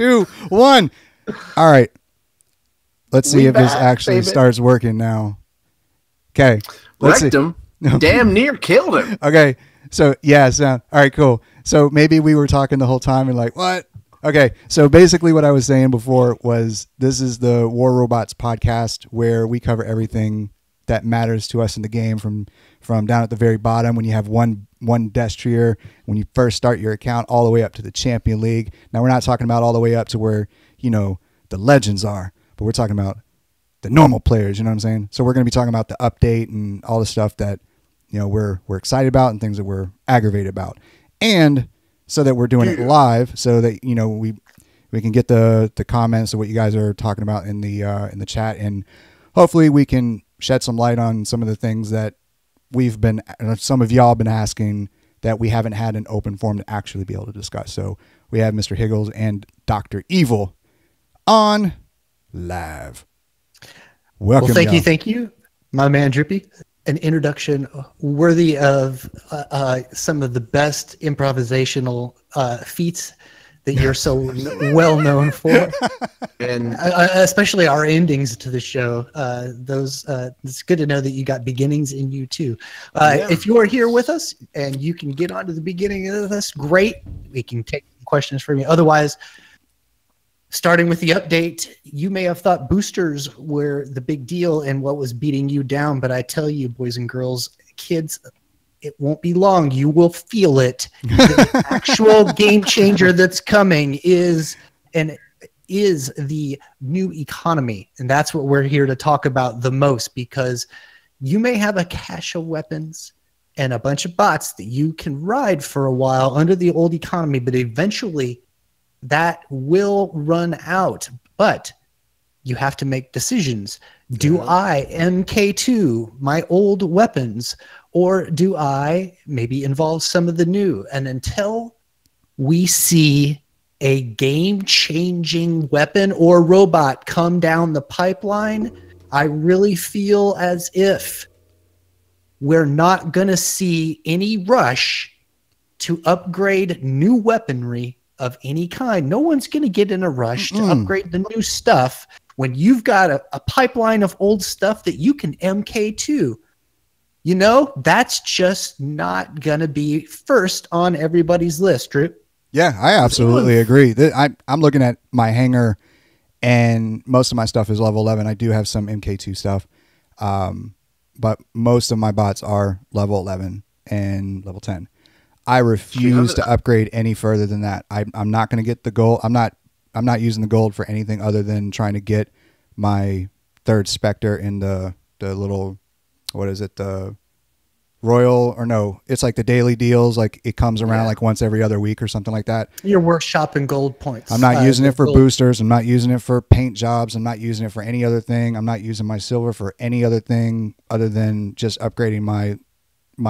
2, 1. All right. Let's see if this actually baby. starts working now. Okay. Let's Wrecked him. Damn near killed him. Okay. So, yeah, all right, cool. So maybe we were talking the whole time and like, what? Okay. So basically what I was saying before was this is the War Robots podcast where we cover everything that matters to us in the game from down at the very bottom when you have one destrier, when you first start your account, all the way up to the Champion League. Now, we're not talking about all the way up to where, the legends are, but we're talking about the normal players, you know what I'm saying? So we're going to be talking about the update and all the stuff that, we're excited about and things that we're aggravated about. And so that we're doing it live so that, we can get the comments of what you guys are talking about in the chat, and hopefully we can shed some light on some of the things that some of y'all been asking that we haven't had an open forum to actually be able to discuss. So we have Mr. Higgles and Dr. Evil on live. Welcome. Well, thank you, my man Drippy. An introduction worthy of some of the best improvisational feats that you're so well known for, and especially our endings to the show. It's good to know that you got beginnings in you too. If you're here with us and you can get onto the beginning of this, great. We can take questions from you. Otherwise, starting with the update, you may have thought boosters were the big deal and what was beating you down, but I tell you, boys and girls, kids, it won't be long. You will feel it. The actual game changer that's coming is the new economy. And that's what we're here to talk about the most, because you may have a cache of weapons and a bunch of bots that you can ride for a while under the old economy, but eventually that will run out. But you have to make decisions. Do I MK2 my old weapons, or do I maybe involve some of the new? And until we see a game-changing weapon or robot come down the pipeline, I really feel as if we're not going to see any rush to upgrade new weaponry of any kind. No one's going to get in a rush to upgrade the new stuff when you've got a pipeline of old stuff that you can MK2. That's just not going to be first on everybody's list, Drew. Yeah, I absolutely agree. I'm looking at my hangar, and most of my stuff is level 11. I do have some MK2 stuff, but most of my bots are level 11 and level 10. I refuse to upgrade any further than that. I'm not going to get the gold. I'm not using the gold for anything other than trying to get my third Spectre in the little, what is it? The Royal, or no, it's like the daily deals. Like it comes around like once every other week or something like that. You're workshopping gold points. I'm not using it for boosters. I'm not using it for paint jobs. I'm not using it for any other thing. I'm not using my silver for any other thing other than just upgrading my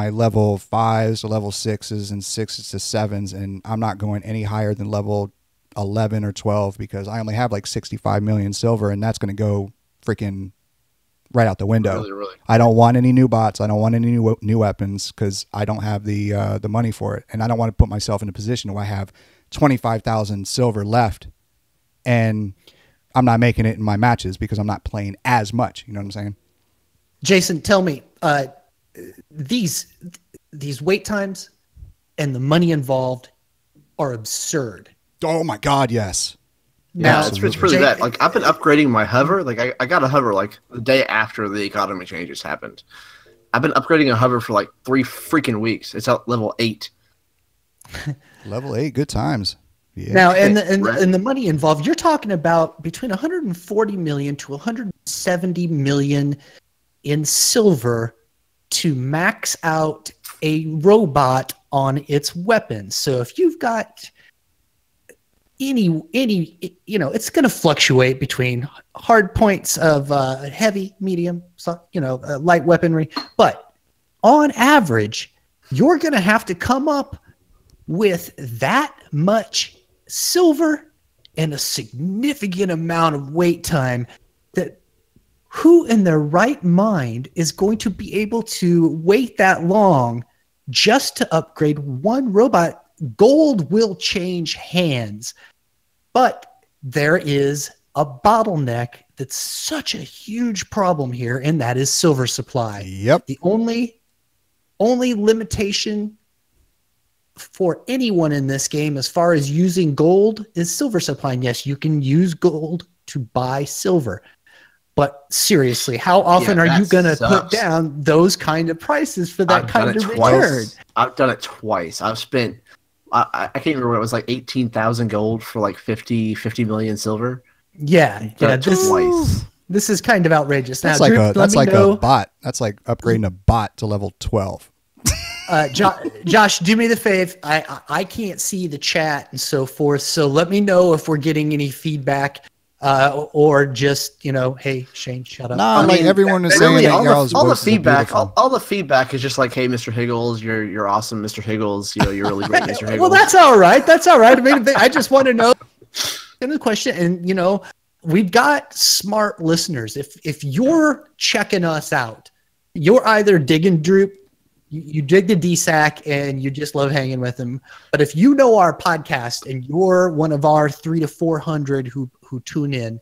level 5s to level 6s and 6s to 7s. And I'm not going any higher than level 11 or 12 because I only have like 65 million silver, and that's going to go freaking right out the window. Really. I don't want any new bots. I don't want any new weapons because I don't have the money for it, and I don't want to put myself in a position where I have 25,000 silver left, and I'm not making it in my matches because I'm not playing as much. You know what I'm saying? Jason, tell me, these wait times and the money involved are absurd. Oh my God, yes. Yeah, it's pretty bad. Like I've been upgrading my hover. Like I got a hover like the day after the economy changes happened. I've been upgrading a hover for like 3 freaking weeks. It's at level 8. Level 8, good times. Yeah. Now, and the money involved, you're talking about between 140 million to 170 million in silver to max out a robot on its weapons. So if you've got any, it's going to fluctuate between hard points of heavy, medium, light weaponry. But on average, you're going to have to come up with that much silver and a significant amount of wait time. That who in their right mind is going to be able to wait that long just to upgrade one robot? Gold will change hands, but there is a bottleneck that's such a huge problem here, and that is silver supply. Yep. The only limitation for anyone in this game as far as using gold is silver supply. And yes, you can use gold to buy silver. But seriously, how often are you going to put down those kind of prices for that kind of return? I've done it twice. I've spent, I can't remember what it was, like 18,000 gold for like 50 million silver. Yeah. This is kind of outrageous. That's now, like a bot. That's like upgrading a bot to level 12. Josh, do me the favor. I can't see the chat and so forth. So let me know if we're getting any feedback. Or just, hey, Shane, shut up. No, like everyone is saying that all the feedback. All the feedback is just like, hey, Mr. Higgles, you're awesome, Mr. Higgles. You're really great, Mr. Higgles. Well, that's all right. I mean, I just want to know the question. And we've got smart listeners. If you're checking us out, you're either digging Droop. You dig the DSAC and you just love hanging with him. But if you know our podcast and you're one of our 300 to 400 who tune in,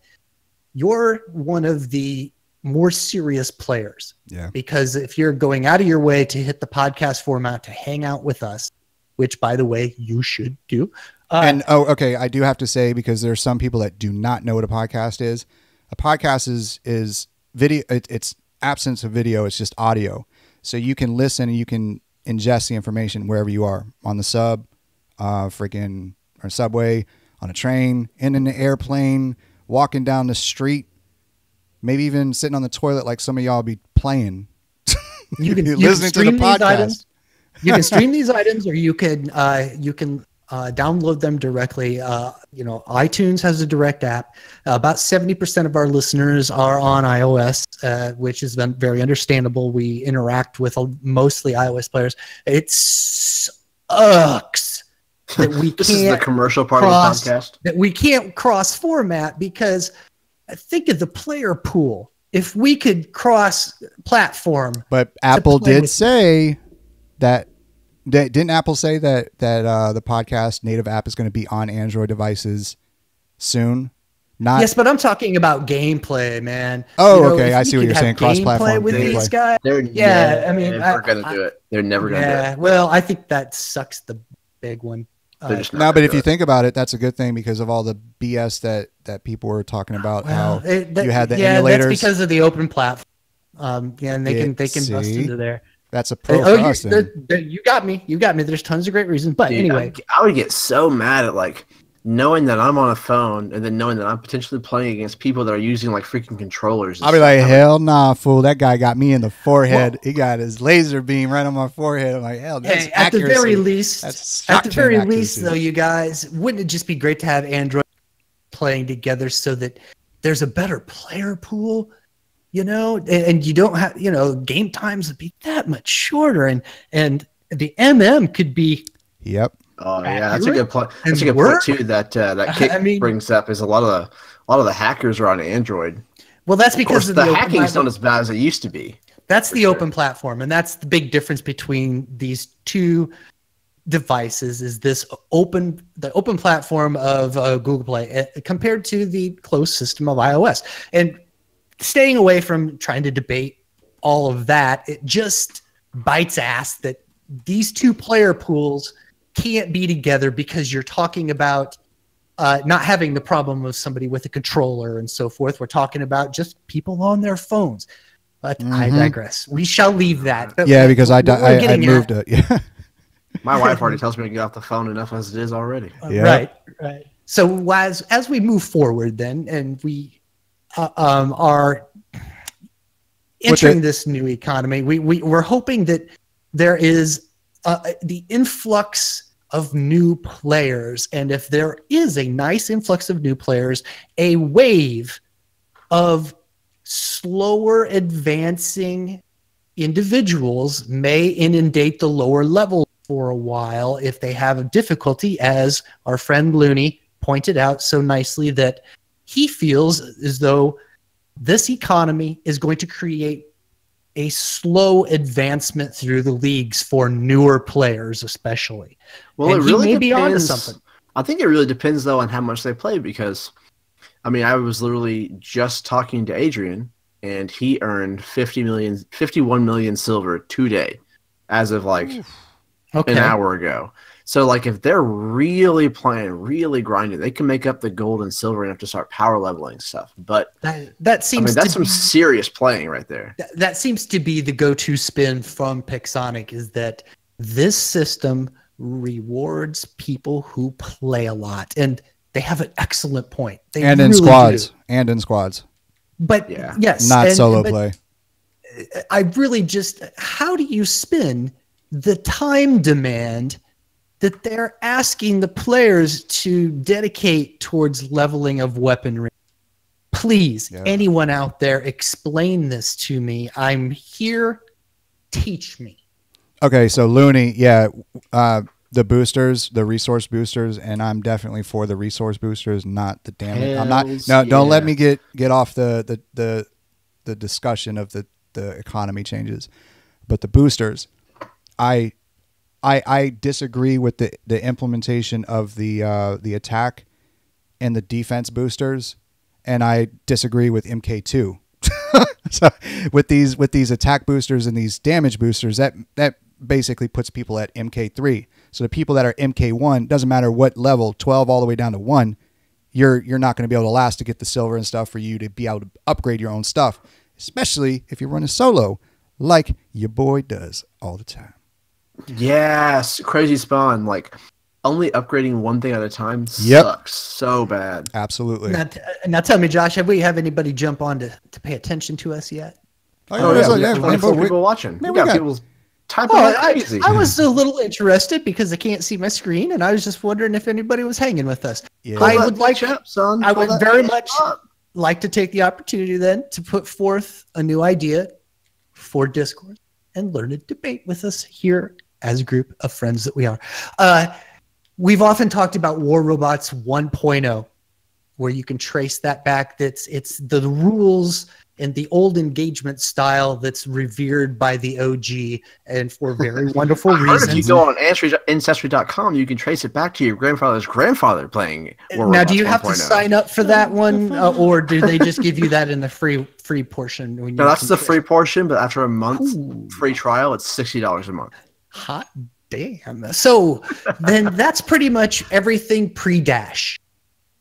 you're one of the more serious players. Yeah. Because if you're going out of your way to hit the podcast format to hang out with us, which by the way, you should do. Okay. I do have to say, because there's some people that do not know what a podcast is. A podcast is video. It's absence of video. It's just audio. So you can listen and you can ingest the information wherever you are, on the or subway, on a train, in an airplane, walking down the street, maybe even sitting on the toilet like some of y'all be playing. You can listening to the podcast. You can stream these items, or you can download them directly. iTunes has a direct app. About 70% of our listeners are on iOS, which is very understandable. We interact with mostly iOS players. It sucks that we this is the commercial part of the podcast. That we can't cross format, because think of the player pool. If we could cross platform, but Apple did say that. Didn't Apple say that the podcast native app is going to be on Android devices soon? Yes, but I'm talking about gameplay, man. Oh, okay. I see what you're saying. Cross-platform with these guys. They're never going to do it. They're never going to do it. Well, I think that sucks the big one. But if you think about it, that's a good thing, because of all the BS that people were talking about. You had the emulators. That's because of the open platform. And they can bust into there. That's a pro for us. You got me. There's tons of great reasons. But anyway. I would get so mad at knowing that I'm on a phone and then knowing that I'm potentially playing against people that are using freaking controllers. I'll be like, hell nah, fool. That guy got me in the forehead. He got his laser beam right on my forehead. I'm like, hell, that's accuracy. At the very least, though, you guys, wouldn't it just be great to have Android playing together so that there's a better player pool? And you don't have, game times would be that much shorter, and the could be. Yep. Oh yeah, that's a good point. That's a good point too. That Kick brings up is a lot of the hackers are on Android. Well, that's because of the hacking's not as bad as it used to be. That's the open platform, and that's the big difference between these two devices. Is the open platform of Google Play compared to the closed system of iOS, and staying away from trying to debate all of that, it just bites ass that these two player pools can't be together, because you're talking about not having the problem of somebody with a controller and so forth. We're talking about just people on their phones. But I digress. We shall leave that. But because I moved it. Yeah. My wife already tells me to get off the phone enough as it is already. Right. So as we move forward then, and we are entering this new economy, we're hoping that there is the influx of new players, and if there is a nice influx of new players, a wave of slower advancing individuals may inundate the lower level for a while if they have a difficulty, as our friend Looney pointed out so nicely, that he feels as though this economy is going to create a slow advancement through the leagues for newer players, especially. Well, and it really he may be onto depends. something. I think it really depends though on how much they play because, I mean, I was literally just talking to Adrian, and he earned 51 million silver today, as of like an hour ago. So like if they're really playing, really grinding, they can make up the gold and silver enough to start power leveling stuff. But that seems, I mean, that's some serious playing right there. That seems to be the go-to spin from Pixonic, is that this system rewards people who play a lot, and they have an excellent point. They and really in squads. But yes, not solo play. I really just, how do you spin the time demand that they're asking the players to dedicate towards leveling of weaponry? Please, anyone out there, explain this to me. I'm here. Teach me. Okay, so Looney, the boosters, the resource boosters, and I'm definitely for the resource boosters, not the damage. I'm not. No, don't let me get off the discussion of the economy changes, but the boosters, I disagree with the implementation of the attack and the defense boosters, and I disagree with MK2. So with these attack boosters and these damage boosters, that basically puts people at MK3. So the people that are MK1, doesn't matter what level, 12 all the way down to 1, you're not going to be able to last to get the silver and stuff for you to be able to upgrade your own stuff, especially if you're running solo like your boy does all the time. Yes, crazy spawn. Like only upgrading one thing at a time sucks so bad. Absolutely. Now tell me, Josh, have we anybody jump on to pay attention to us yet? Oh, yeah. 24 people watching. We got people typing crazy. I was a little interested because I can't see my screen, and I was just wondering if anybody was hanging with us. Yeah. I would very much like to take the opportunity then to put forth a new idea for Discord and learn and debate with us here as a group of friends that we are. We've often talked about War Robots 1.0, where you can trace that back. It's the rules and the old engagement style that's revered by the OG, and for very wonderful reasons. If you go on Ancestry.com, you can trace it back to your grandfather's grandfather playing War Now, Robots do you have 1.0. to sign up for that one, or do they just give you that in the free portion? No, that's the free portion, but after a month free trial, it's $60 a month. Hot damn. So then that's pretty much everything pre-dash.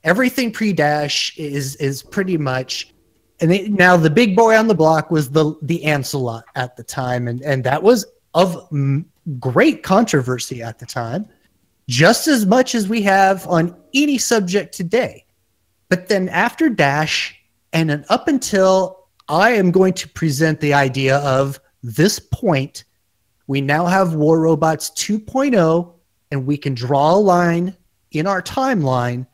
Everything pre-dash is pretty much... And now the big boy on the block was the Ancelot at the time, and that was of great controversy at the time, just as much as we have on any subject today. But then after Dash, and then up until I am going to present the idea of this point, we now have War Robots 2.0, and we can draw a line in our timeline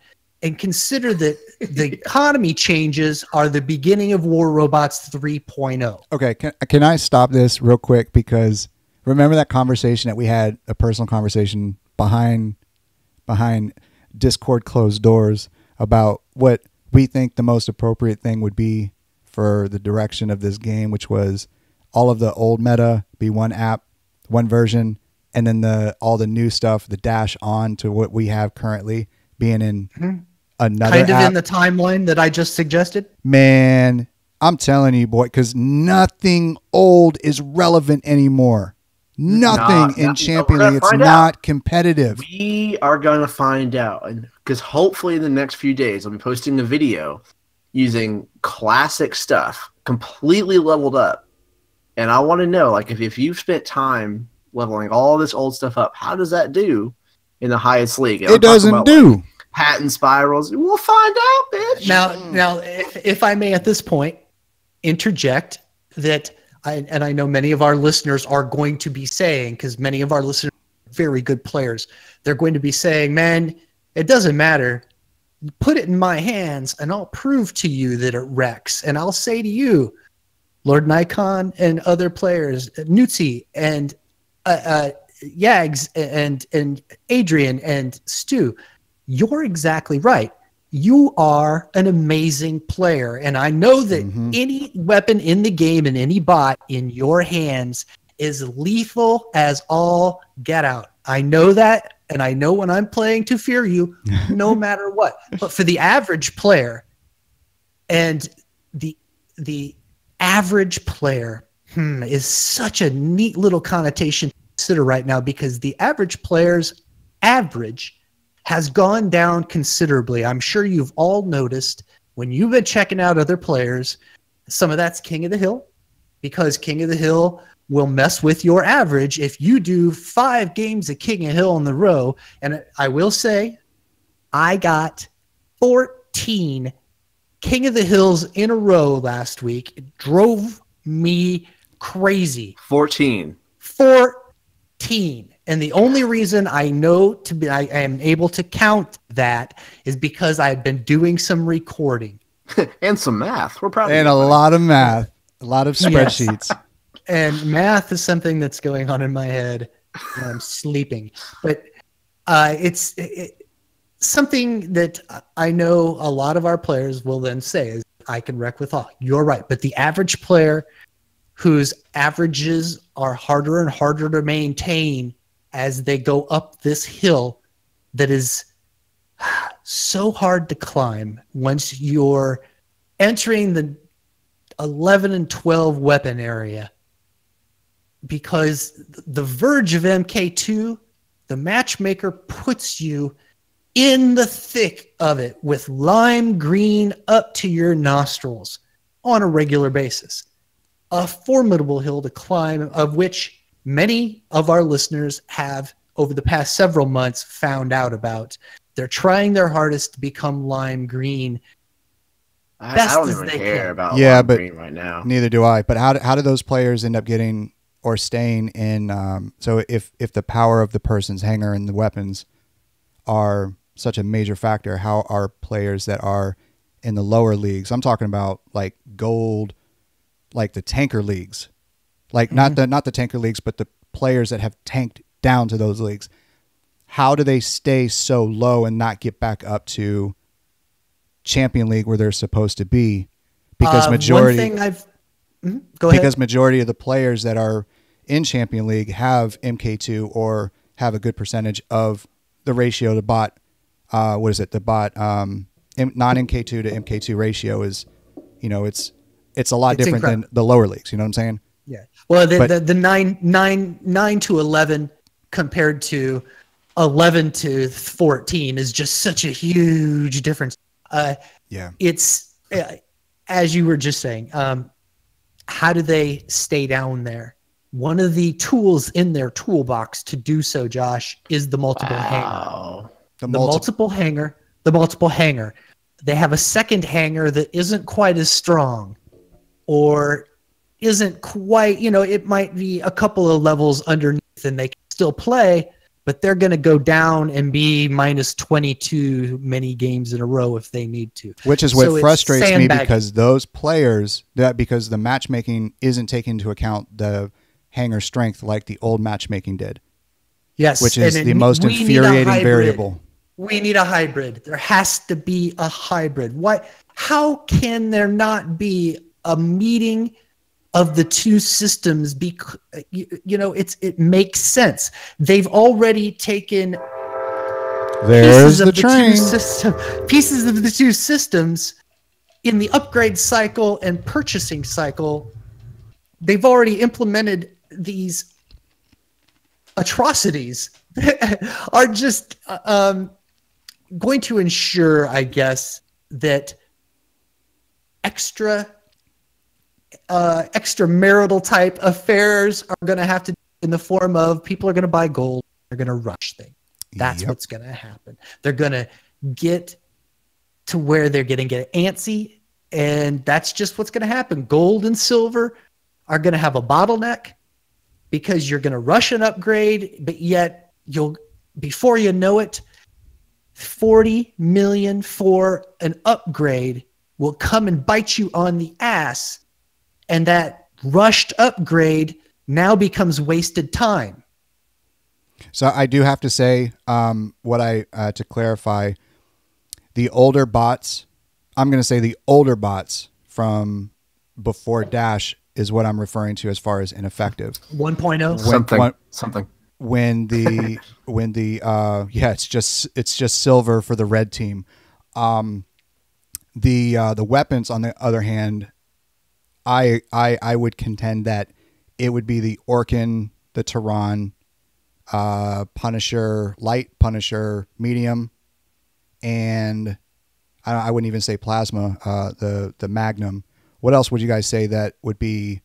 and consider that the economy changes are the beginning of War Robots 3.0. Okay, can I stop this real quick? Because remember that conversation that we had, a personal conversation behind Discord closed doors about what we think the most appropriate thing would be for the direction of this game, which was all of the old meta be one app, one version, and then all the new stuff, the dash on to what we have currently being in another kind of app. In the timeline that I just suggested. Man, I'm telling you, boy, because nothing old is relevant anymore. Nothing in Champion League. It's not competitive. We are going to find out, because hopefully in the next few days I'll be posting a video using classic stuff, completely leveled up. And I want to know, like, if you've spent time leveling all this old stuff up, how does that do in the highest league? It doesn't do. Like, patent spirals. We'll find out, bitch. Now, if I may at this point interject that, I know many of our listeners are going to be saying, because many of our listeners are very good players, they're going to be saying, man, it doesn't matter. Put it in my hands and I'll prove to you that it wrecks. And I'll say to you, Lord Nikon and other players, Nutzi and Yags and Adrian and Stu, you're exactly right. You are an amazing player. And I know that any weapon in the game and any bot in your hands is lethal as all get out. I know that and I know when I'm playing to fear you, no matter what. But for the average player, and the average player is such a neat little connotation to consider right now, because the average player's average has gone down considerably. I'm sure you've all noticed when you've been checking out other players, some of that's King of the Hill, because King of the Hill will mess with your average if you do 5 games of King of Hill in the row. And I will say, I got 14 King of the Hills in a row last week. It drove me crazy. 14. And the only reason I am able to count that is because I've been doing some recording. And some math. We're proud of And you, a buddy. lot of math, a lot of spreadsheets. Yes. And math is something that's going on in my head when I'm sleeping. But it's something that I know a lot of our players will then say is, I can wreck with all. You're right. But the average player whose averages are harder and harder to maintain as they go up this hill that is so hard to climb once you're entering the 11 and 12 weapon area, because the verge of MK2, the matchmaker puts you in the thick of it with lime green up to your nostrils on a regular basis. A formidable hill to climb, of which many of our listeners have, over the past several months, found out about. They're trying their hardest to become lime green. I don't even care about lime green right now. Neither do I. But how do those players end up getting or staying in? So if the power of the person's hanger and the weapons are such a major factor, how are players that are in the lower leagues? I'm talking about like gold, like the tanker leagues, like not the tanker leagues, but the players that have tanked down to those leagues. How do they stay so low and not get back up to Champion League where they're supposed to be? Because majority of the players that are in Champion League have MK2 or have a good percentage of the ratio to bot. The bot non-MK2 to MK2 ratio is, it's a lot different than the lower leagues. You know what I'm saying? Yeah. Well, the 9 to 11 compared to 11 to 14 is just such a huge difference. It's as you were just saying. How do they stay down there? One of the tools in their toolbox to do so, Josh, is the multiple hanger. The multiple hanger. They have a second hanger that isn't quite as strong, or isn't quite, it might be a couple of levels underneath and they can still play, but they're going to go down and be minus 22 many games in a row if they need to. Which is what frustrates me, because those players, because the matchmaking isn't taking into account the hanger strength like the old matchmaking did. Yes. Which is the most infuriating variable. We need a hybrid. There has to be a hybrid. How can there not be a meeting of the two systems? It makes sense. They've already taken pieces of the two systems in the upgrade cycle and purchasing cycle. They've already implemented these atrocities that are just going to ensure, I guess, that extramarital type affairs are going to have to, in the form of people are going to buy gold, they're going to rush things. That's what's going to happen. They're going to get to where they're going to get antsy, and that's just what's going to happen. Gold and silver are going to have a bottleneck because you're going to rush an upgrade, but yet before you know it, 40 million for an upgrade will come and bite you on the ass, and that rushed upgrade now becomes wasted time. So I do have to say, to clarify, the older bots, I'm going to say the older bots from before Dash is what I'm referring to as far as ineffective. 1.0? Something. it's just silver for the red team. The weapons, on the other hand, I would contend that it would be the Orkin, the Tehran, Punisher, light Punisher, medium, and I wouldn't even say plasma, the Magnum. What else would you guys say that would be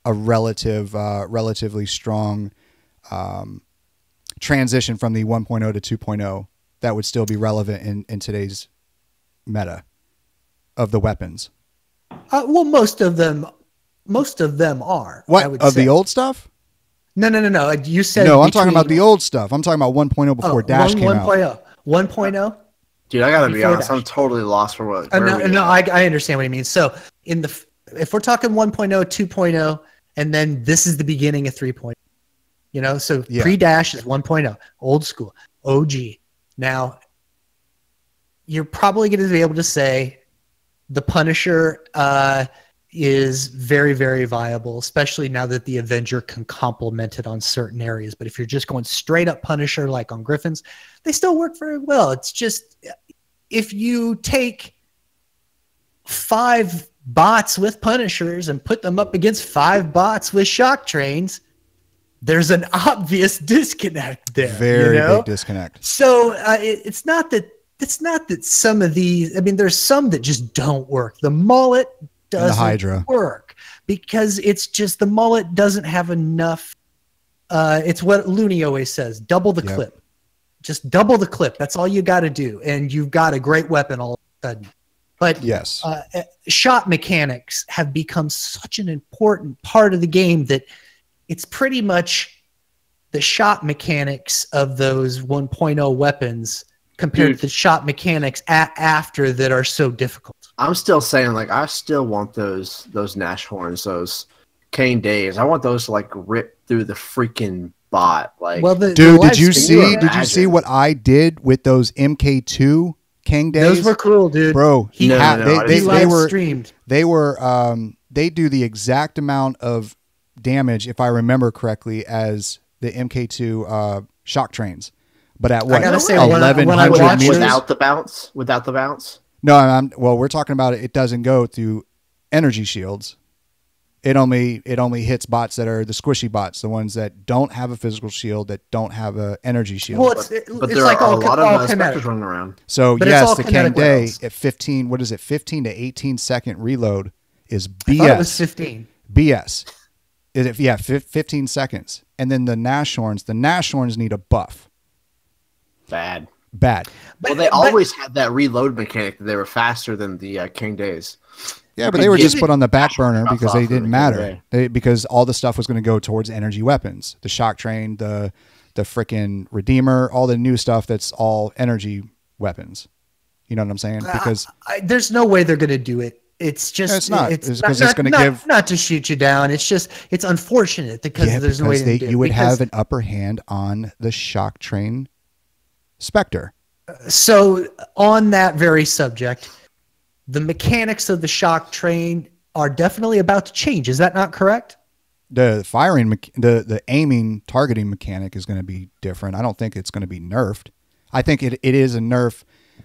a relatively strong transition from the 1.0 to 2.0 that would still be relevant in today's meta of the weapons? Well, most of them are. What, I would of say. the old stuff? No. You said no. I'm talking about the old stuff. I'm talking about 1.0 before Dash came out. 1.0. Dude, I gotta be honest. Dash. I'm totally lost for what. No, I understand what you mean. So if we're talking 1.0, 2.0, and then this is the beginning of 3.0. You know, so pre-Dash is 1.0, old school, OG. Now, you're probably going to be able to say the Punisher is very, very viable, especially now that the Avenger can complement it on certain areas. But if you're just going straight up Punisher like on Griffins, they still work very well. It's just if you take 5 bots with Punishers and put them up against 5 bots with Shock Trains, there's an obvious disconnect there. Very big disconnect. So it's not that some of these, I mean, there's some that just don't work. The mullet doesn't work because it's just the mullet doesn't have enough. It's what Looney always says, double the clip. Just double the clip. That's all you got to do. And you've got a great weapon all of a sudden. But yes, shot mechanics have become such an important part of the game that it's pretty much the shot mechanics of those 1.0 weapons compared to the shot mechanics after that are so difficult. I'm still saying, like, I still want those Nash horns, those Kane Days. I want those to like rip through the freaking bot. Like, well, did you see what I did with those MK2 King Days? Those were cool, dude. Bro, they were streamed. They do the exact amount of damage, if I remember correctly, as the MK2 shock trains. But at what? I gotta say, 1,100 meters without the bounce. Without the bounce. No, we're talking about it. It doesn't go through energy shields. It only hits bots that are the squishy bots, the ones that don't have a physical shield, that don't have a energy shield. Well, but there are a lot of specters running around. So yes, the Kang Day at 15. What is it? 15 to 18 second reload is BS. I thought it was 15. BS. Is it? Yeah, 15 seconds. And then the Nash horns. The Nash horns need a buff. Bad. Well, they always had that reload mechanic. They were faster than the King Days. Yeah, but they were just put on the back burner because they didn't matter. Because all the stuff was going to go towards energy weapons. The shock train, the frickin' Redeemer, all the new stuff that's all energy weapons. You know what I'm saying? Because there's no way they're going to do it. It's just it's not because it's going to give not to shoot you down. It's just it's unfortunate because there's no way to do it. You would have an upper hand on the shock train Spectre. So on that very subject, the mechanics of the shock train are definitely about to change. Is that not correct? The firing, the aiming, targeting mechanic is going to be different. I don't think it's going to be nerfed. I think it is a nerf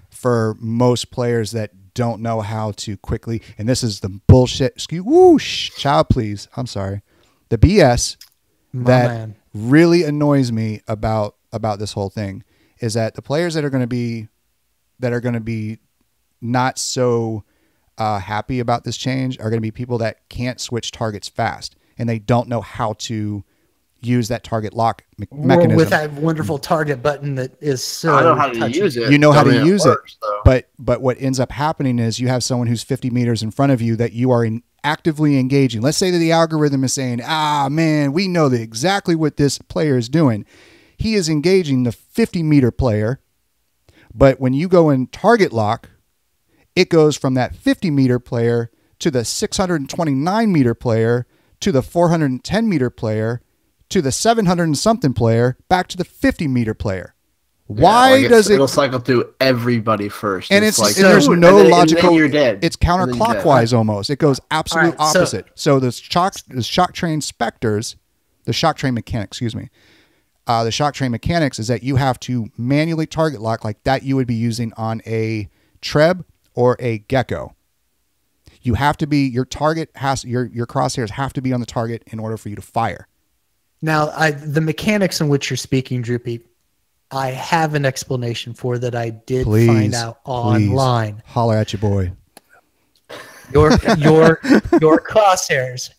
for most players that don't know how to quickly. And this is the bullshit. Child, please. I'm sorry. The BS that really annoys me about this whole thing is that the players that are going to be not so happy about this change are going to be people that can't switch targets fast and they don't know how to use that target lock mechanism. With that wonderful target button that is so I know how to use it. You know how to use it. But what ends up happening is you have someone who's 50 meters in front of you that you are actively engaging. Let's say that the algorithm is saying, man, we know exactly what this player is doing. He is engaging the 50-meter player, but when you go in target lock, it goes from that 50-meter player to the 629-meter player to the 410-meter player to the 700 and something player back to the 50-meter player. Why does it'll cycle through everybody first? And it's like there's no logical. You're dead. It's counterclockwise almost. It goes absolute opposite. So the shock train Spectres, the shock train mechanic, excuse me, the shock train mechanics is that you have to manually target lock like that you would be using on a Treb or a Gecko. You have to be, your crosshairs have to be on the target in order for you to fire. Now, the mechanics in which you're speaking, Droopy, I have an explanation for that I did find out online. Holler at your boy. Your crosshairs,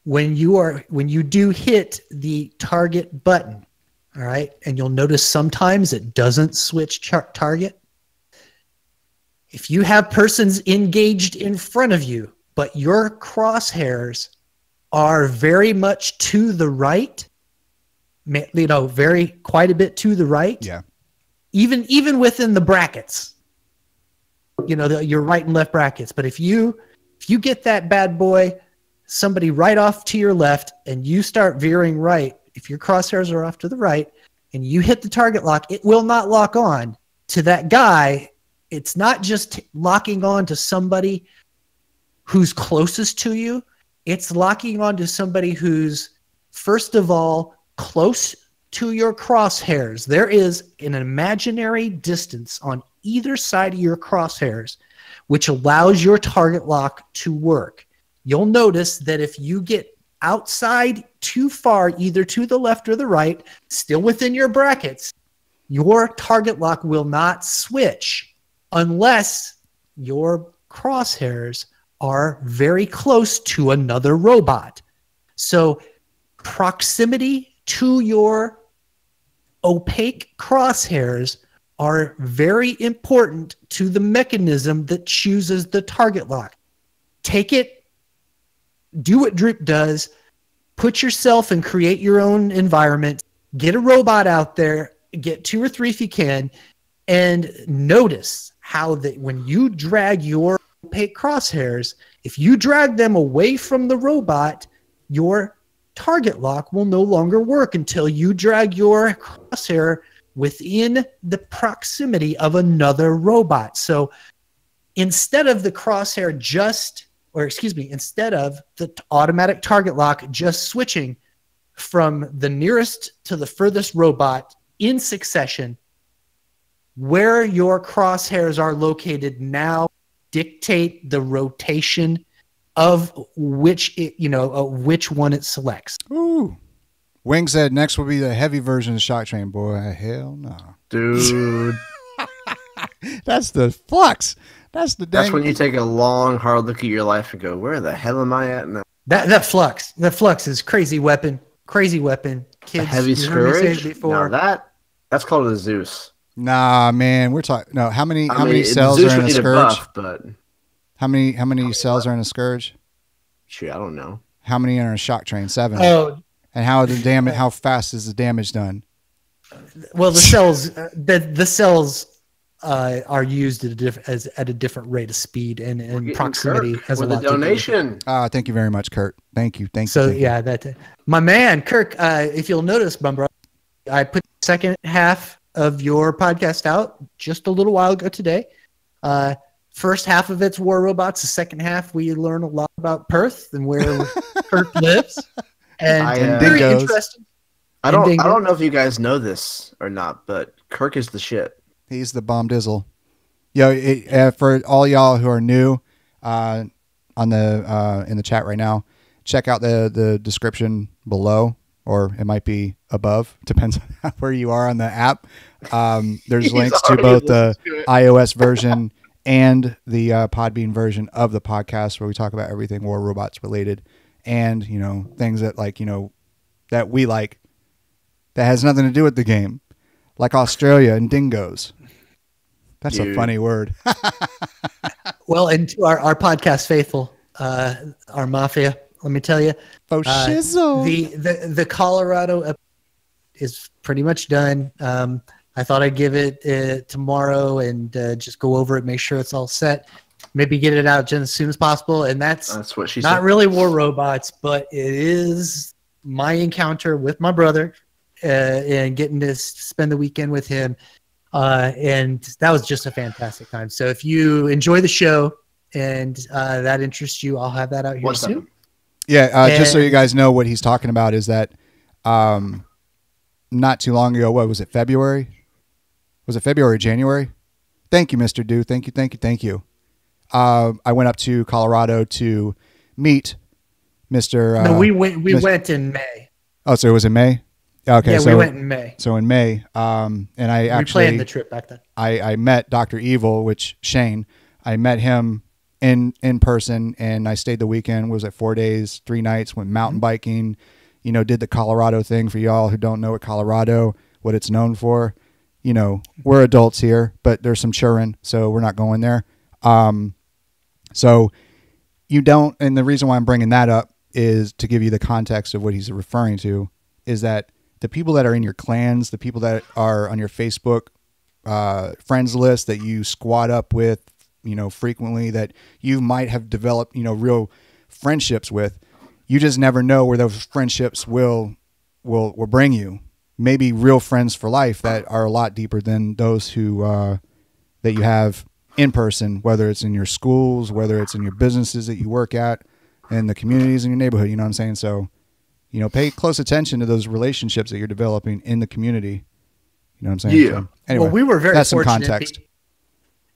when you do hit the target button, all right, and you'll notice sometimes it doesn't switch target. If you have persons engaged in front of you, but your crosshairs are very much to the right, quite a bit to the right. Yeah. Even within the brackets, your right and left brackets. But if you get that bad boy, somebody right off to your left, and you start veering right, if your crosshairs are off to the right, and you hit the target lock, it will not lock on to that guy. It's not just locking on to somebody who's closest to you. It's locking on to somebody who's, first of all, close to your crosshairs. There is an imaginary distance on either side of your crosshairs, which allows your target lock to work. You'll notice that if you get outside too far, either to the left or the right, still within your brackets, your target lock will not switch unless your crosshairs are very close to another robot. So proximity to your opaque crosshairs are very important to the mechanism that chooses the target lock. Take it, do what Droop does, put yourself and create your own environment, get a robot out there, get 2 or 3 if you can, and notice how that when you drag your opaque crosshairs, if you drag them away from the robot, your target lock will no longer work until you drag your crosshair within the proximity of another robot. So instead of the crosshair instead of the automatic target lock just switching from the nearest to the furthest robot in succession, where your crosshairs are located now dictate the rotation of which one it selects. Ooh. Wing said next will be the heavy version of Shock Train. Boy, hell no. Dude. That's the flux. That's when you take a long, hard look at your life and go, where the hell am I at now? That flux is crazy weapon. Kids, a heavy scourge? No, that's called a Zeus. Nah, man, we're talking. No, how many cells Zeus are in a scourge? But how many cells are in a scourge? Shoot, I don't know. How many are in a shock train? 7. Oh, and how fast is the damage done? Well, the cells are used at a different rate of speed and proximity. Has a lot to donation. Thank you very much, Kurt. Thank you. My man, Kirk. If you'll notice, Bumbro, I put the second half of your podcast out just a little while ago today. First half of it's War Robots. The second half, we learn a lot about Perth and where Kirk lives. And very interesting. I don't know if you guys know this or not, but Kirk is the shit. He's the bomb dizzle. Yo, for all y'all who are new in the chat right now, check out the description below, or it might be above. Depends on where you are on the app. There's links to both the iOS version and the Podbean version of the podcast, where we talk about everything War Robots related, and things that that we like that has nothing to do with the game, like Australia and dingoes. That's a funny word. Well, and to our podcast faithful, our mafia, let me tell you, the Colorado is pretty much done. I thought I'd give it tomorrow and just go over it, make sure it's all set, maybe get it out as soon as possible. And that's what she not said. Really War Robots, but it is my encounter with my brother and getting to spend the weekend with him. And that was just a fantastic time. So if you enjoy the show and that interests you, I'll have that out here soon. Yeah, just so you guys know what he's talking about is that not not too long ago. What was it? February? Was it February or January? Thank you, Mr. Do. Thank you. I went up to Colorado to meet Mr. No, we went in May. Oh, so it was in May? Okay. Yeah, so, we went in May. So in May, and I actually... We planned the trip back then. I met Dr. Evil, Shane. I met him in person, and I stayed the weekend. Was it 4 days, 3 nights, went mountain biking, did the Colorado thing. For y'all who don't know what it's known for. We're adults here, but there's some children, so we're not going there. So you don't, and the reason why I'm bringing that up is to give you the context of what he's referring to, is that the people that are in your clans, the people that are on your Facebook friends list that you squat up with, frequently, that you might have developed, real friendships with, you just never know where those friendships will bring you. Maybe real friends for life that are a lot deeper than those who that you have in person, whether it's in your schools, whether it's in your businesses that you work at, and the communities in your neighborhood. You know what I'm saying? So, pay close attention to those relationships that you're developing in the community. You know what I'm saying? Yeah. So, anyway, well, we were very that's fortunate. some context.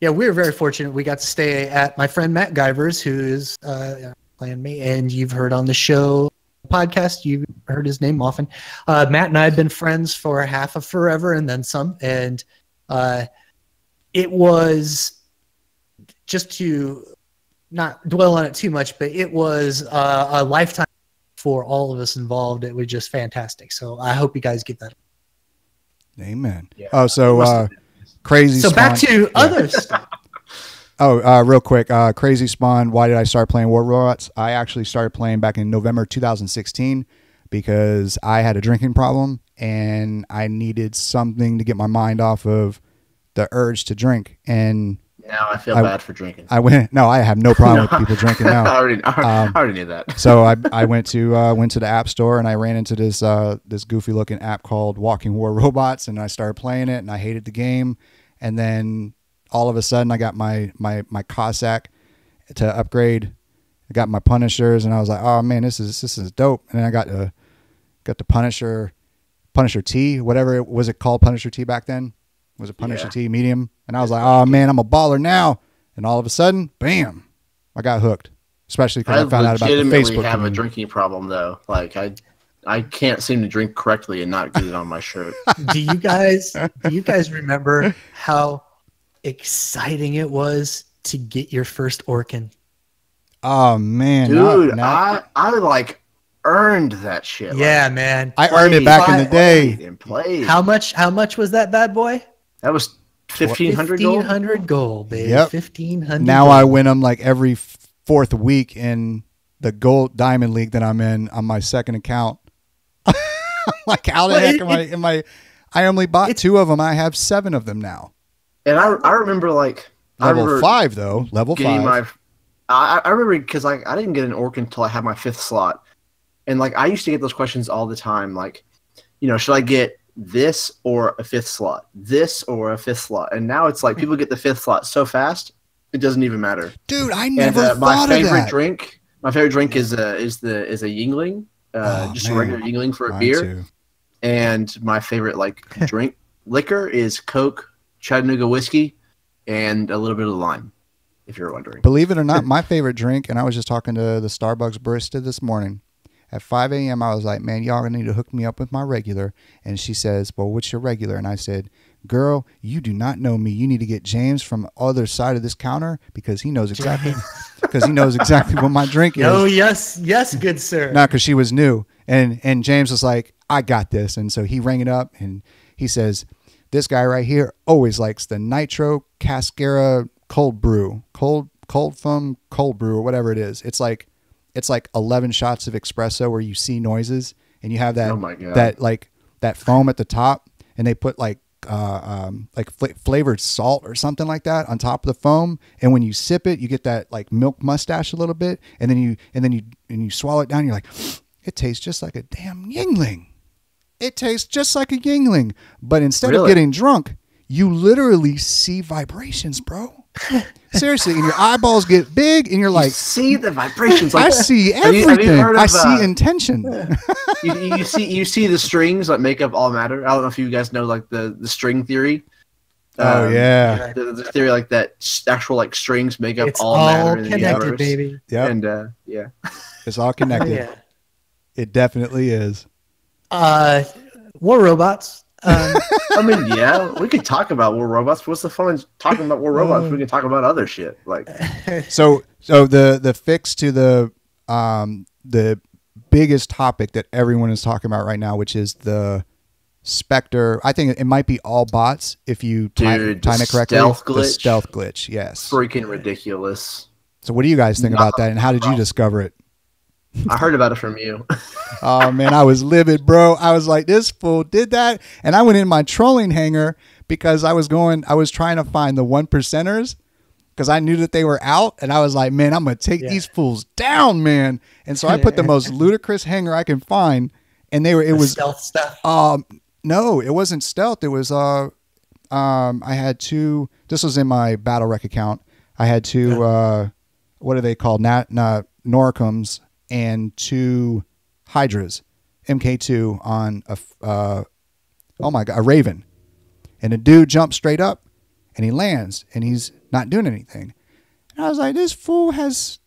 Yeah, we were very fortunate. We got to stay at my friend Matt Guyver's, who is playing me, and you've heard on the show podcast, you've heard his name often. Matt and I have been friends for half of forever and then some, and it was, just to not dwell on it too much, but it was a lifetime for all of us involved. It was just fantastic. So I hope you guys get that. Amen. Yeah. Oh, so Crazy So Spawn. back to other stuff. Real quick, Crazy Spawn, why did I start playing War Robots? I actually started playing back in November 2016 because I had a drinking problem and I needed something to get my mind off of the urge to drink. And now I feel bad for drinking. I have no problem with people drinking now. I already knew that. So I went to the app store and I ran into this goofy looking app called Walking War Robots, and I started playing it and I hated the game. And then all of a sudden I got my Cossack to upgrade. I got my Punishers and I was like, oh man, this is dope. And then I got the Punisher T, whatever it was, it called Punisher T back then. Was it Punisher T medium? And I was like, oh man, I'm a baller now. And all of a sudden, bam, I got hooked. Especially because I found out about the Facebook. I legitimately have a drinking problem though. Like I can't seem to drink correctly and not get it on my shirt. Do you guys remember how exciting it was to get your first Orkin? Oh man, dude, I like earned that shit. Yeah, man. I earned it back in the day. Played. How much was that bad boy? That was 1,500 gold. 1,500 gold, baby. Yep. 1,500. Now gold. I win them like every fourth week in the Gold Diamond League that I'm in on my second account. Like how the heck am I? I only bought 2 of them. I have 7 of them now. And I remember like level 5 though. Level 5. I remember because like I didn't get an Orc until I had my 5th slot, and like I used to get those questions all the time. Like, should I get this or a 5th slot? This or a 5th slot? And now it's like people get the 5th slot so fast it doesn't even matter. Dude, I never thought of that. My favorite drink is a Yingling. Just a regular Yingling for a beer. Too. And my favorite liquor is Coke, Chattanooga whiskey, and a little bit of lime, if you're wondering. Believe it or not, my favorite drink, and I was just talking to the Starbucks barista this morning. At 5 a.m., I was like, man, y'all gonna need to hook me up with my regular. And she says, well, what's your regular? And I said, girl, you do not know me. You need to get James from the other side of this counter because he knows exactly what my drink is. Oh, yes, good sir. No, because she was new. And James was like, I got this. And so he rang it up and he says, this guy right here always likes the Nitro Cascara cold brew, cold foam cold brew or whatever it is. It's like 11 shots of espresso where you see noises and you have that that foam at the top, and they put flavored salt or something like that on top of the foam, and when you sip it you get that like milk mustache a little bit, and then you swallow it down, you're like, it tastes just like a damn Yingling. It tastes just like a Yingling, but instead of getting drunk, you literally see vibrations, bro. Seriously, and your eyeballs get big, and you're like, see the vibrations. I Like, see have you everything. heard of, I see intention. you see the strings that make up all matter. I don't know if you guys know like the string theory. Oh yeah, the theory like that actual like strings make up It's all all matter in the connected, universe. baby. yep. And yeah, It's all connected. Yeah. It definitely is. War robots. I mean, yeah, we could talk about war robots. What's the fun in talking about war robots? We can talk about other shit. Like, So the fix to the biggest topic that everyone is talking about right now, which is the Spectre. I think it might be all bots if you time it correctly. The stealth glitch, yes. Freaking ridiculous. So what do you guys think about that, and how did you discover it? I heard about it from you. Oh man, I was livid, bro. I was like, this fool did that, and I went in my trolling hangar because I was trying to find the 1%ers because I knew that they were out, and I was like, man, I'm gonna take these fools down, man. And so I put the most ludicrous hangar I can find, and it was stealth stuff. No, it wasn't stealth. It was I had two. This was in my battle rec account. I had two. What are they called? Noricums and two Hydras, MK2 on a Raven, and a dude jumps straight up, and he lands, and he's not doing anything. And I was like, this fool has.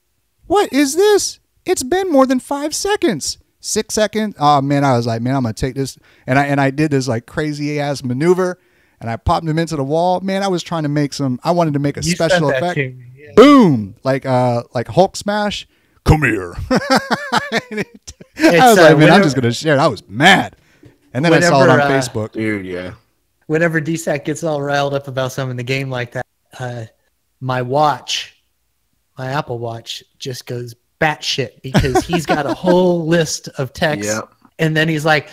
What is this? It's been more than 5 seconds. 6 seconds. Oh man, I was like, man, I'm gonna take this, and I did this like crazy ass maneuver, and I popped him into the wall. Man, I was trying to make I wanted to make a special effect. Yeah. Boom, like Hulk smash. Come here. I was like, man, I'm just gonna share it. I was mad, and then I saw it on Facebook. Dude, yeah. Whenever DSAC gets all riled up about something in the game like that, my Apple Watch just goes batshit because he's got a whole list of texts, and then he's like,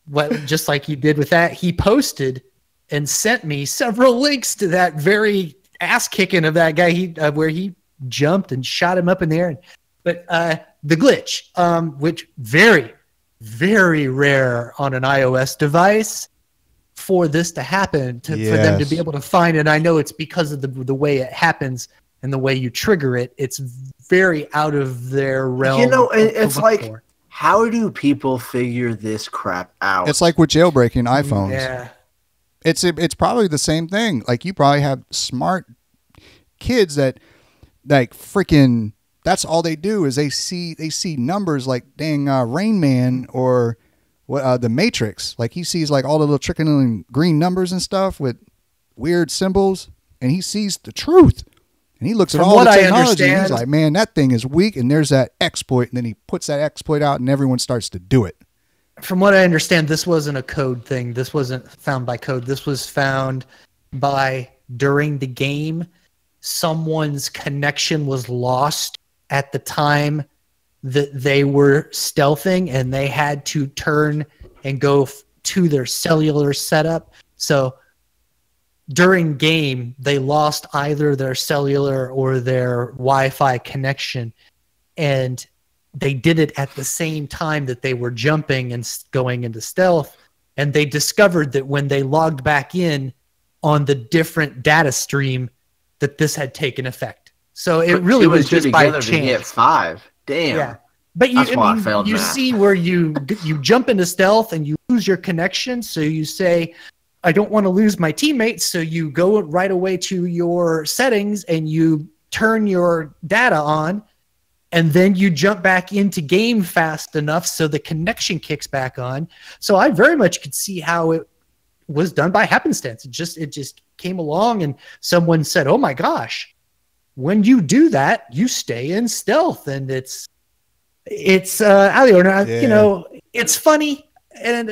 "What?" Just like you did with that, he posted and sent me several links to that very ass kicking of that guy. Where he jumped and shot him up in the air. But the glitch, which very, very rare on an iOS device, for this to happen, for them to be able to find it. I know it's because of the way it happens and the way you trigger it. It's very out of their realm. You know, it's like, how do people figure this crap out? It's like with jailbreaking iPhones. Yeah. It's probably the same thing. Like, you probably have smart kids that like freaking, that's all they do is they see numbers like dang Rain Man or the Matrix. Like, he sees like all the little trickling green numbers and stuff with weird symbols, and he sees the truth. And he looks at all the technology and he's like, man, that thing is weak, and there's that exploit, and then he puts that exploit out and everyone starts to do it. From what I understand, this wasn't a code thing. This wasn't found by code. This was found by, during the game, someone's connection was lost at the time that they were stealthing, and they had to turn and go to their cellular setup. So during game, they lost either their cellular or their Wi-Fi connection, and they did it at the same time that they were jumping and going into stealth. And they discovered that when they logged back in on the different data stream, that this had taken effect. So it really was just by chance. To get 5. Damn. Yeah. But you see where you jump into stealth and you lose your connection. So you say, I don't want to lose my teammates. So you go right away to your settings and you turn your data on, and then you jump back into game fast enough so the connection kicks back on. So I very much could see how it was done by happenstance. It just came along, and someone said, oh my gosh, when you do that, you stay in stealth. And it's you know, it's funny. And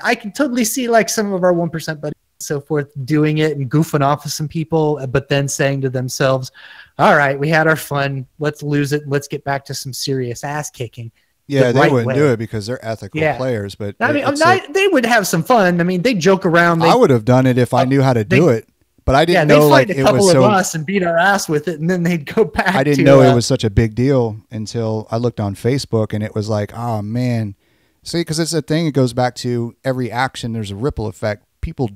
I can totally see like some of our 1% buddies and so forth doing it and goofing off with some people, but then saying to themselves, all right, we had our fun. Let's lose it. Let's get back to some serious ass kicking. Yeah, they wouldn't do it because they're ethical players. But I mean, they would have some fun. I mean, they joke around. I would have done it if I knew how to do it, but I didn't know like it was so. They'd fight a couple of us and beat our ass with it, and then they'd go back. I didn't know it was such a big deal until I looked on Facebook, and it was like, oh man, see, because it's a thing. It goes back to every action. There's a ripple effect. People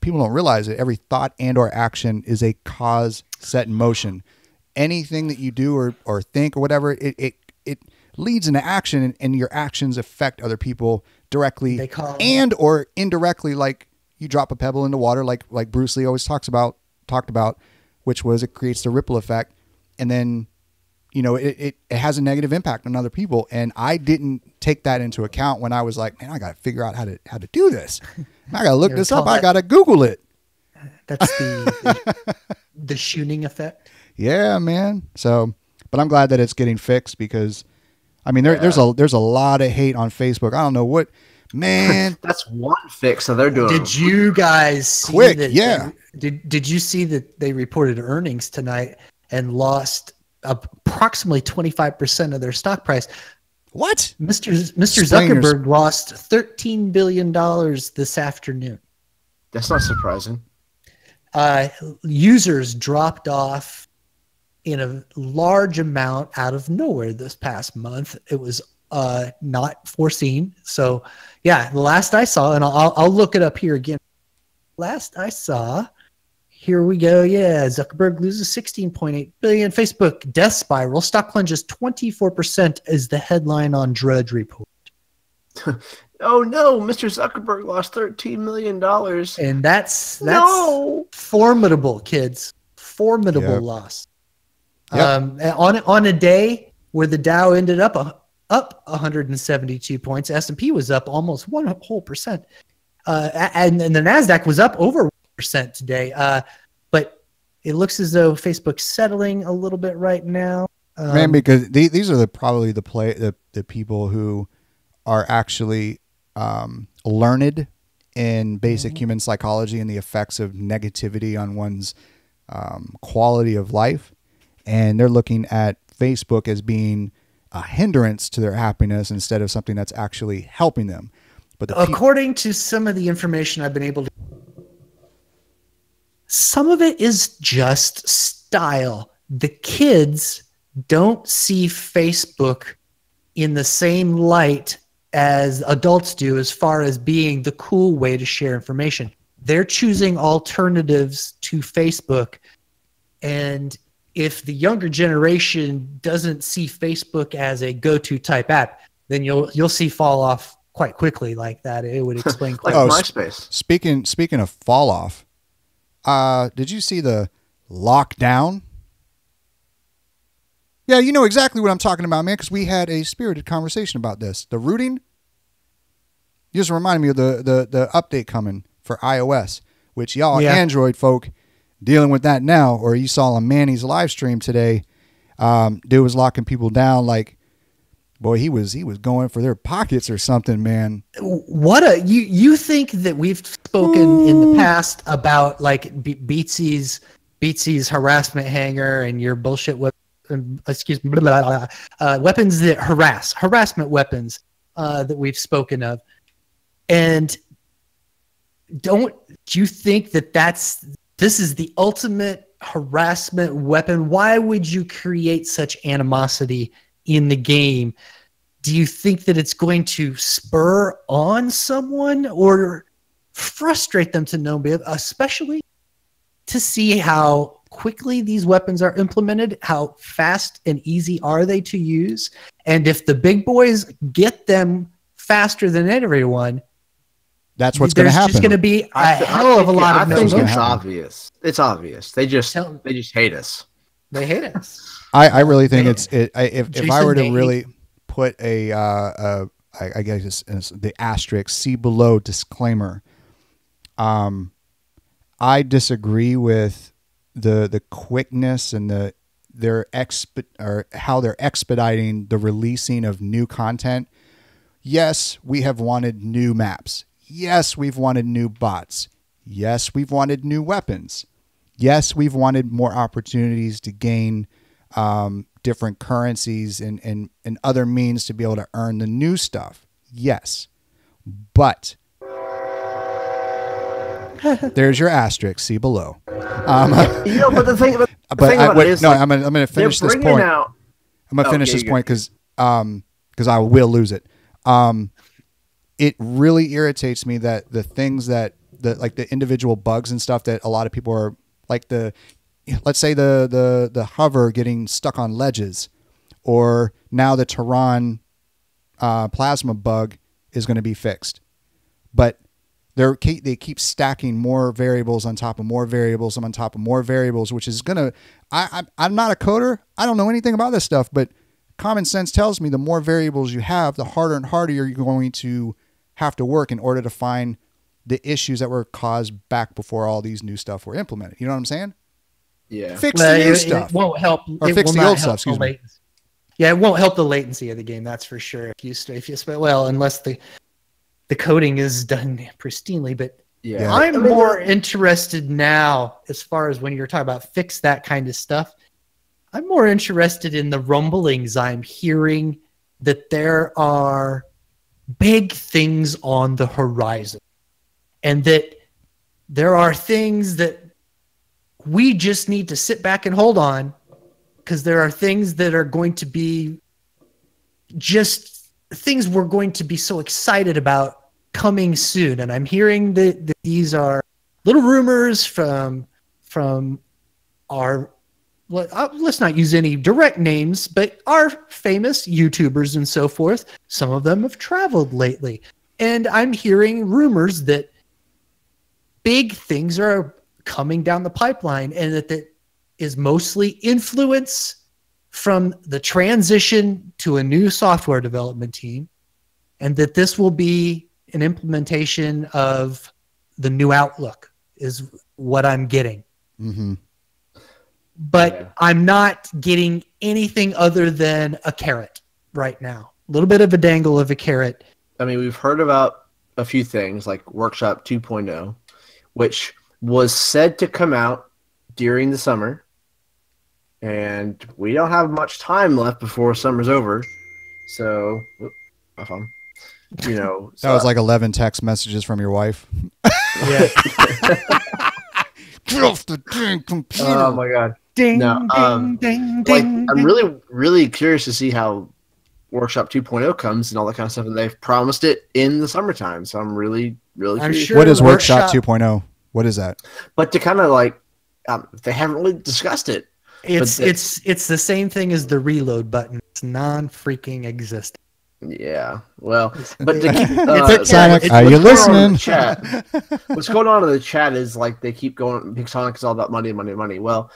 people don't realize it. Every thought and or action is a cause set in motion. Anything that you do or think or whatever, it leads into action, and your actions affect other people directly and or indirectly. Like you drop a pebble into water, like Bruce Lee always talked about, which was it creates the ripple effect, and then it has a negative impact on other people. And I didn't take that into account when I was like, man, I got to figure out how to do this. I got to look this up. I got to Google it. That's the shooting effect. Yeah, man. So, but I'm glad that it's getting fixed, because I mean, there's a lot of hate on Facebook. I don't know what, man. That's one fix. So they're doing. Did you guys see quick? That, yeah. Did you see that they reported earnings tonight and lost approximately 25% of their stock price? What? Mr. Zuckerberg lost $13 billion this afternoon. That's not surprising. Users dropped off in a large amount out of nowhere this past month. It was not foreseen. So, yeah, the last I saw, and I'll look it up here again. Last I saw, here we go. Yeah, Zuckerberg loses 16.8 billion. Facebook death spiral. Stock plunges 24% is the headline on Drudge Report. Oh no, Mr. Zuckerberg lost $13 million. And that's formidable, kids. Formidable loss. Yep. On a day where the Dow ended up 172 points, S&P was up almost 1%. And the NASDAQ was up over 1% today. But it looks as though Facebook's settling a little bit right now. Man, because these are probably the people who are actually learned in basic human psychology and the effects of negativity on one's quality of life. And they're looking at Facebook as being a hindrance to their happiness instead of something that's actually helping them. But according to some of the information I've been able to, some of it is just style. The kids don't see Facebook in the same light as adults do as far as being the cool way to share information. They're choosing alternatives to Facebook. And if the younger generation doesn't see Facebook as a go-to type app, then you'll see fall off quite quickly like that. It would explain like MySpace. Speaking of fall off, did you see the lockdown? Yeah, you know exactly what I'm talking about, man, because we had a spirited conversation about this. The rooting. You just reminded me of the update coming for iOS, which y'all Android folk dealing with that now. Or you saw on Manny's live stream today, dude was locking people down like, boy, he was going for their pockets or something, man. You think that we've spoken in the past about like Beatsy's harassment hanger and your bullshit weapons that harassment weapons that we've spoken of. And don't you think that this is the ultimate harassment weapon? Why would you create such animosity in the game? Do you think that it's going to spur on someone or frustrate them to no bit, especially to see how quickly these weapons are implemented, how fast and easy are they to use? And if the big boys get them faster than everyone, that's what's going to happen. There's just going to be a hell of a lot of. I think it's obvious. It's obvious. They just hate us. They hate us. I really think if I were to really put I guess the asterisk, see below disclaimer, I disagree with the quickness and how they're expediting the releasing of new content. Yes, we have wanted new maps. Yes, we've wanted new bots. Yes, we've wanted new weapons. Yes, we've wanted more opportunities to gain different currencies and other means to be able to earn the new stuff. Yes. But there's your asterisk, see below. But the thing about it is, I'm going to finish this point. I'm going to finish this point because I will lose it. It really irritates me that the things that the individual bugs and stuff that a lot of people are like let's say the hover getting stuck on ledges, or now the Tehran plasma bug is going to be fixed, but they keep stacking more variables on top of more variables on top of more variables, which is gonna. I'm not a coder. I don't know anything about this stuff, but common sense tells me the more variables you have, the harder and harder you're going to have to work in order to find the issues that were caused back before all these new stuff were implemented. You know what I'm saying? Yeah. Fix the new stuff. It won't help. Or fix the old stuff. Excuse me. Yeah, it won't help the latency of the game. That's for sure. Unless the coding is done pristinely. But Yeah. I'm more interested now, as far as when you're talking about fix that kind of stuff. I'm more interested in the rumblings I'm hearing that there are big things on the horizon, and that there are things that we just need to sit back and hold on, because there are things that are going to be just things we're going to be so excited about coming soon. And I'm hearing that these are little rumors from our, let's not use any direct names, but our famous YouTubers and so forth. Some of them have traveled lately. And I'm hearing rumors that big things are coming down the pipeline, and that is mostly influence from the transition to a new software development team, and that this will be an implementation of the new Outlook is what I'm getting. Mm-hmm. But Yeah. I'm not getting anything other than a carrot right now. A little bit of a dangle of a carrot. I mean, we've heard about a few things like Workshop 2.0, which was said to come out during the summer, and we don't have much time left before summer's over. So, my phone. That was like 11 text messages from your wife. Yeah. Get off the dang computer. Oh my god! Ding, No, ding, ding, Like, ding, I'm ding. really curious to see how Workshop 2.0 comes and all that kind of stuff, and they've promised it in the summertime. So I'm really I'm curious. sure What is Workshop- Workshop 2.0? What is that? But to kind of like, they haven't really discussed it. It's But it's the same thing as the reload button. It's non-freaking existent. Yeah, well, but to keep, Sonic, are you what's going on in listening? the chat? What's going on in the chat is like they keep going. Big Sonic is all about money, money, money. Well,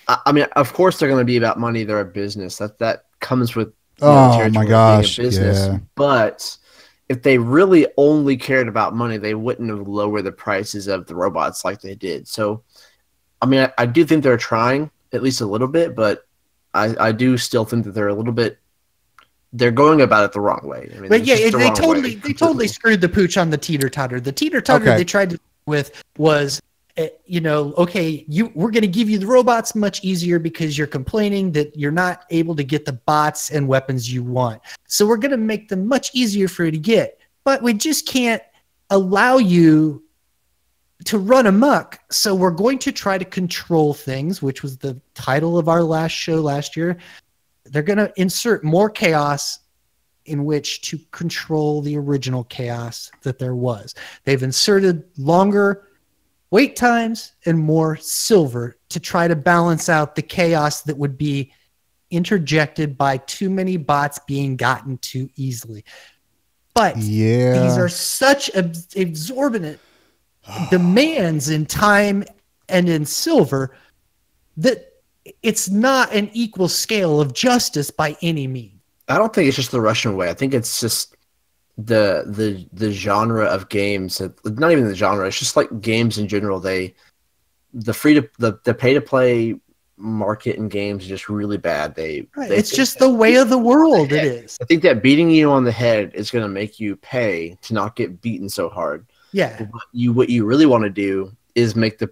I mean, of course they're going to be about money. They're a business. That comes with the Oh territory my of gosh! being a business. Yeah. But if they really only cared about money, they wouldn't have lowered the prices of the robots like they did. So, I mean, I do think they're trying at least a little bit, but I do still think that they're a little bit. They're going about it the wrong way. I mean, But it's yeah, just the they wrong totally way. screwed the pooch on the teeter-totter. The teeter-totter Okay. they tried to with was, okay, we're going to give you the robots much easier because you're complaining that you're not able to get the bots and weapons you want. So we're going to make them much easier for you to get. But we just can't allow you to run amok. So we're going to try to control things, which was the title of our last show last year. They're going to insert more chaos in which to control the original chaos that there was. They've inserted longer wait times and more silver to try to balance out the chaos that would be interjected by too many bots being gotten too easily. But Yeah. these are such exorbitant demands in time and in silver that it's not an equal scale of justice by any means. I don't think it's just the Russian way. I think it's just the genre of games. Not even the genre. It's just like games in general. The pay to play market in games is just really bad. It's just the way of the world. It is. I think that beating you on the head is going to make you pay to not get beaten so hard. Yeah. What you really want to do is make the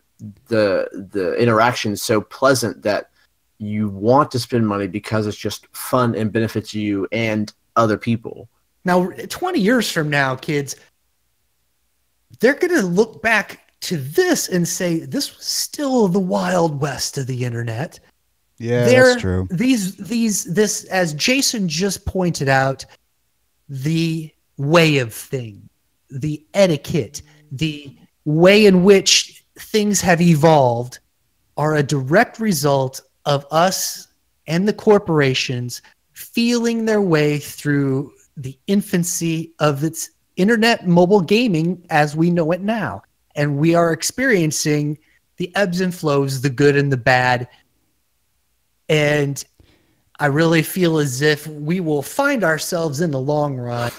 interaction so pleasant that you want to spend money because it's just fun and benefits you and other people. Now, 20 years from now, kids, they're going to look back to this and say, this was still the Wild West of the internet. Yeah, that's true. This, as Jason just pointed out, the way of thing, the etiquette, the way in which things have evolved are a direct result of us and the corporations feeling their way through the infancy of its internet mobile gaming as we know it now. And we are experiencing the ebbs and flows, the good and the bad. And I really feel as if we will find ourselves in the long run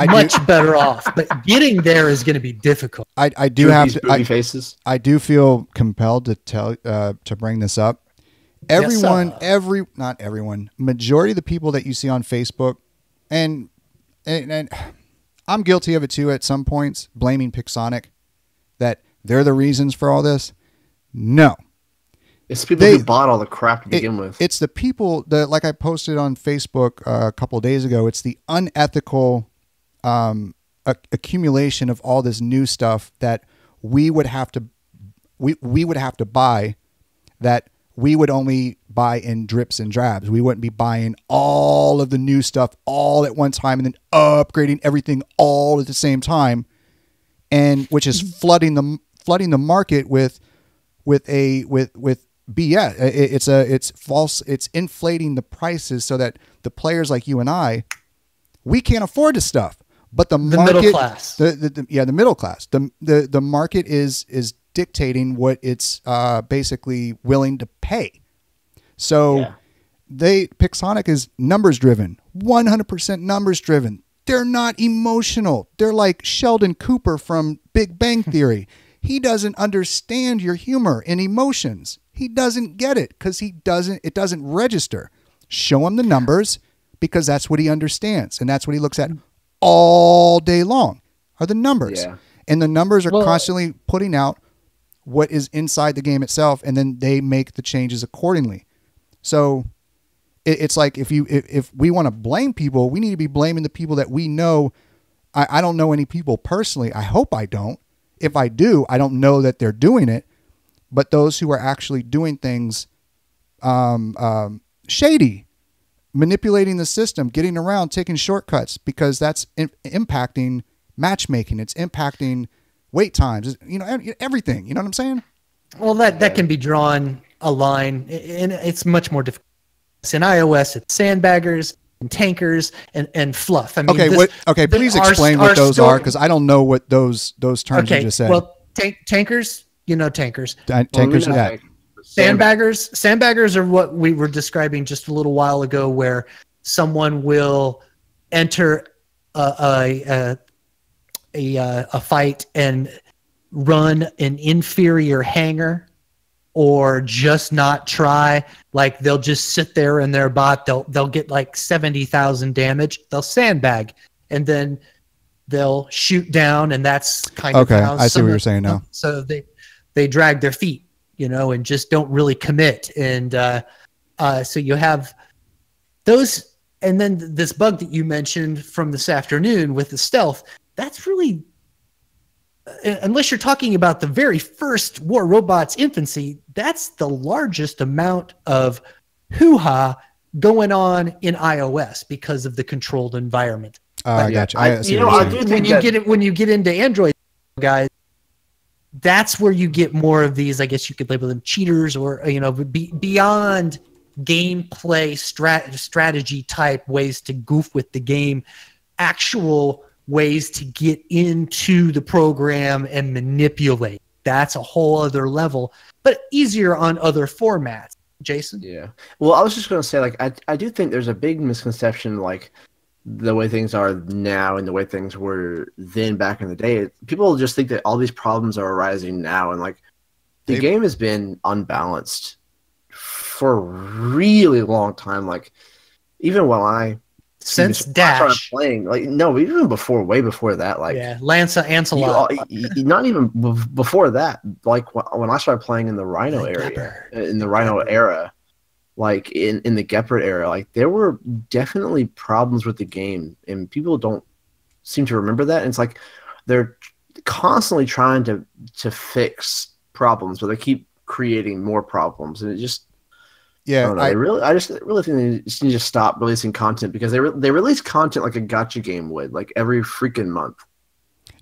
much better off. But getting there is going to be difficult. I do have to. I do feel compelled to tell to bring this up. Everyone, not everyone, majority of the people that you see on Facebook, and I'm guilty of it too at some points, blaming Pixonic, that they're the reasons for all this. No. It's people who bought all the crap to begin with. It's the people that, like I posted on Facebook a couple of days ago, it's the unethical accumulation of all this new stuff that we would have to buy, that we would only buy in drips and drabs. We wouldn't be buying all of the new stuff all at one time and then upgrading everything all at the same time, and which is flooding the market with BS. It's false. It's inflating the prices so that the players like you and I, we can't afford this stuff. But the market, middle class, the middle class, the market is dictating what it's basically willing to pay. So Pixonic is numbers driven, 100% numbers driven. They're not emotional. They're like Sheldon Cooper from Big Bang Theory. He doesn't understand your humor and emotions. He doesn't get it because it doesn't register. Show him the numbers, because that's what he understands. And that's what he looks at all day long, are the numbers. Yeah. And the numbers are constantly putting out what is inside the game itself, and then they make the changes accordingly. So it's like if we want to blame people, we need to be blaming the people that we know. I don't know any people personally. I hope I don't. If I do, I don't know that they're doing it. But those who are actually doing things shady, manipulating the system, getting around, taking shortcuts, because that's impacting matchmaking. It's impacting wait times, everything. You know what I'm saying? Well, that can be drawn a line, and it's much more difficult. In iOS, it's sandbaggers and tankers and fluff. I mean, please explain what those are, because I don't know what those terms you just said. Well, tankers, tankers. Tankers, yeah. Sandbaggers are what we were describing just a little while ago, where someone will enter a fight and run an inferior hanger, or just not try. Like, they'll just sit there in their bot. They'll get like 70,000 damage. They'll sandbag, and then they'll shoot down, and that's kind of how I see what you're saying now. So they drag their feet, and just don't really commit. And so you have those, and then this bug that you mentioned from this afternoon with the stealth, that's really, unless you're talking about the very first War Robots infancy, that's the largest amount of hoo-ha going on in iOS because of the controlled environment. I gotcha. When you get into Android, guys, that's where you get more of these, I guess you could label them cheaters, or beyond gameplay strategy type ways to goof with the game, actual ways to get into the program and manipulate. That's a whole other level, but easier on other formats. Jason? Yeah. Well, I was just going to say, like, I do think there's a big misconception, like, the way things are now and the way things were then back in the day. People just think that all these problems are arising now, and, like, the game has been unbalanced for a really long time. Like, even when I since Dash playing, like, no, even before, way before that, like, yeah, Lancelot. Not even before that, like when I started playing in the Rhino era, like in the Gepard era, like, there were definitely problems with the game, and people don't seem to remember that. And it's like they're constantly trying to fix problems, but they keep creating more problems, and it just. Yeah, I really think they just need to stop releasing content, because they release content like a gacha game would, like, every freaking month.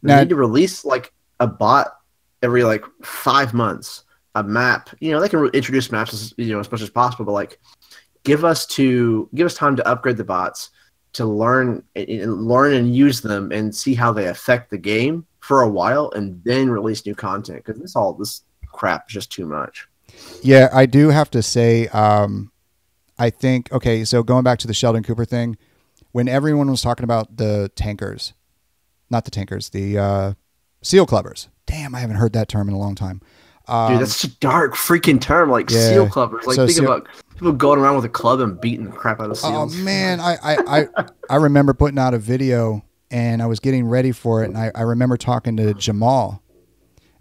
They need to release, like, a bot every like 5 months, a map. You know, they can introduce maps as as much as possible, but like give us time to upgrade the bots, to learn and use them and see how they affect the game for a while, and then release new content, because this crap is just too much. Yeah, I do have to say, I think, okay, so going back to the Sheldon Cooper thing, when everyone was talking about the tankers, not the tankers, the seal clubbers. Damn, I haven't heard that term in a long time. Dude, that's such a dark freaking term, like seal clubbers. Like, think about people going around with a club and beating the crap out of seals. Oh man, I remember putting out a video and I was getting ready for it, and I remember talking to Jamal,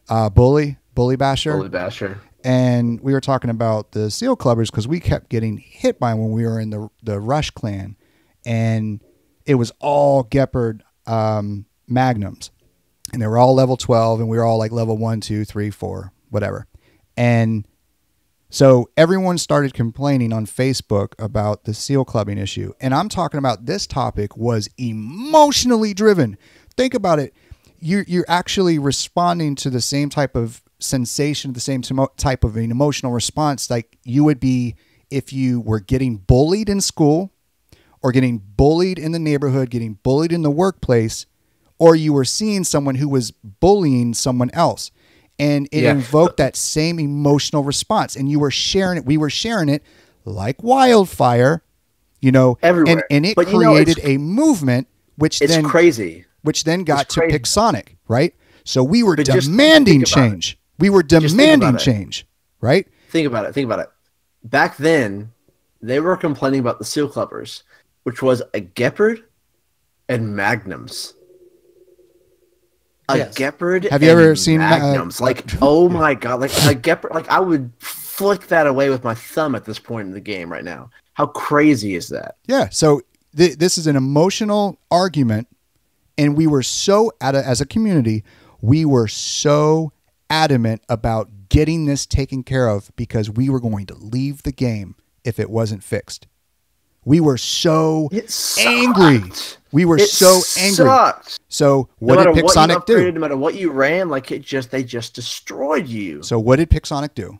Bully Basher. And we were talking about the seal clubbers because we kept getting hit by them when we were in the Rush clan, and it was all Gepard magnums, and they were all level 12, and we were all like level 1, 2, 3, 4, whatever. And so everyone started complaining on Facebook about the seal clubbing issue, and I'm talking about this topic was emotionally driven. Think about it. You're actually responding to the same type of sensation, the same type of an emotional response like you would be if you were getting bullied in school, or getting bullied in the neighborhood, getting bullied in the workplace, or you were seeing someone who was bullying someone else. And it invoked that same emotional response, and you were sharing it. We were sharing it like wildfire, everywhere. And it created a movement, which then got to Pixonic, right? So we were demanding change. We were demanding change, right? Think about it. Back then, they were complaining about the seal clubbers, which was a Gepard and magnums. Gepard. Have you ever seen magnums? Oh my god! Like a Gepard. Like, I would flick that away with my thumb at this point in the game right now. How crazy is that? Yeah. So this is an emotional argument, and we were so as a community, we were so adamant about getting this taken care of because we were going to leave the game if it wasn't fixed. We were so angry. We were so angry. So what did Pixonic do? No matter what you ran, they just destroyed you. So what did Pixonic do?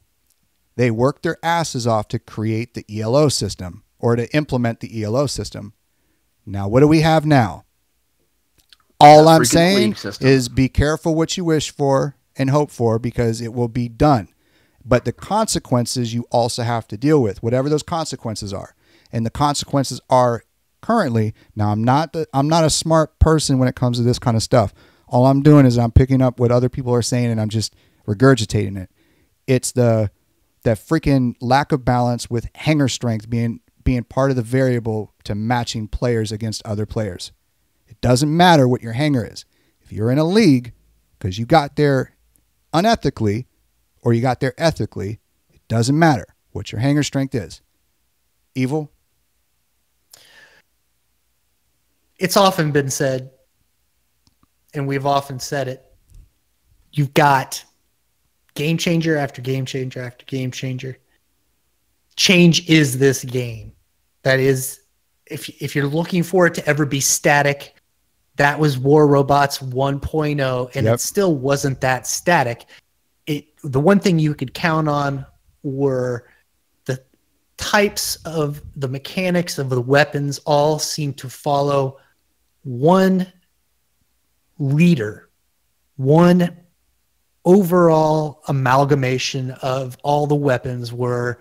They worked their asses off to create the ELO system, or to implement the ELO system. Now, what do we have now? All I'm saying is be careful what you wish for and hope for, because it will be done. But the consequences you also have to deal with, whatever those consequences are. And the consequences are currently, now I'm not a smart person when it comes to this kind of stuff. All I'm doing is I'm picking up what other people are saying and I'm just regurgitating it. It's that freaking lack of balance with hanger strength being part of the variable to matching players against other players. It doesn't matter what your hanger is. If you're in a league because you got there unethically or you got there ethically, it doesn't matter what your hanger strength is. Evil? It's often been said, and we've often said it, you've got game changer after game changer after game changer. Change is this game. That is, if you're looking for it to ever be static, that was War Robots 1.0, and it still wasn't that static. The one thing you could count on were the types of the mechanics of the weapons all seem to follow one leader, one overall amalgamation of all the weapons were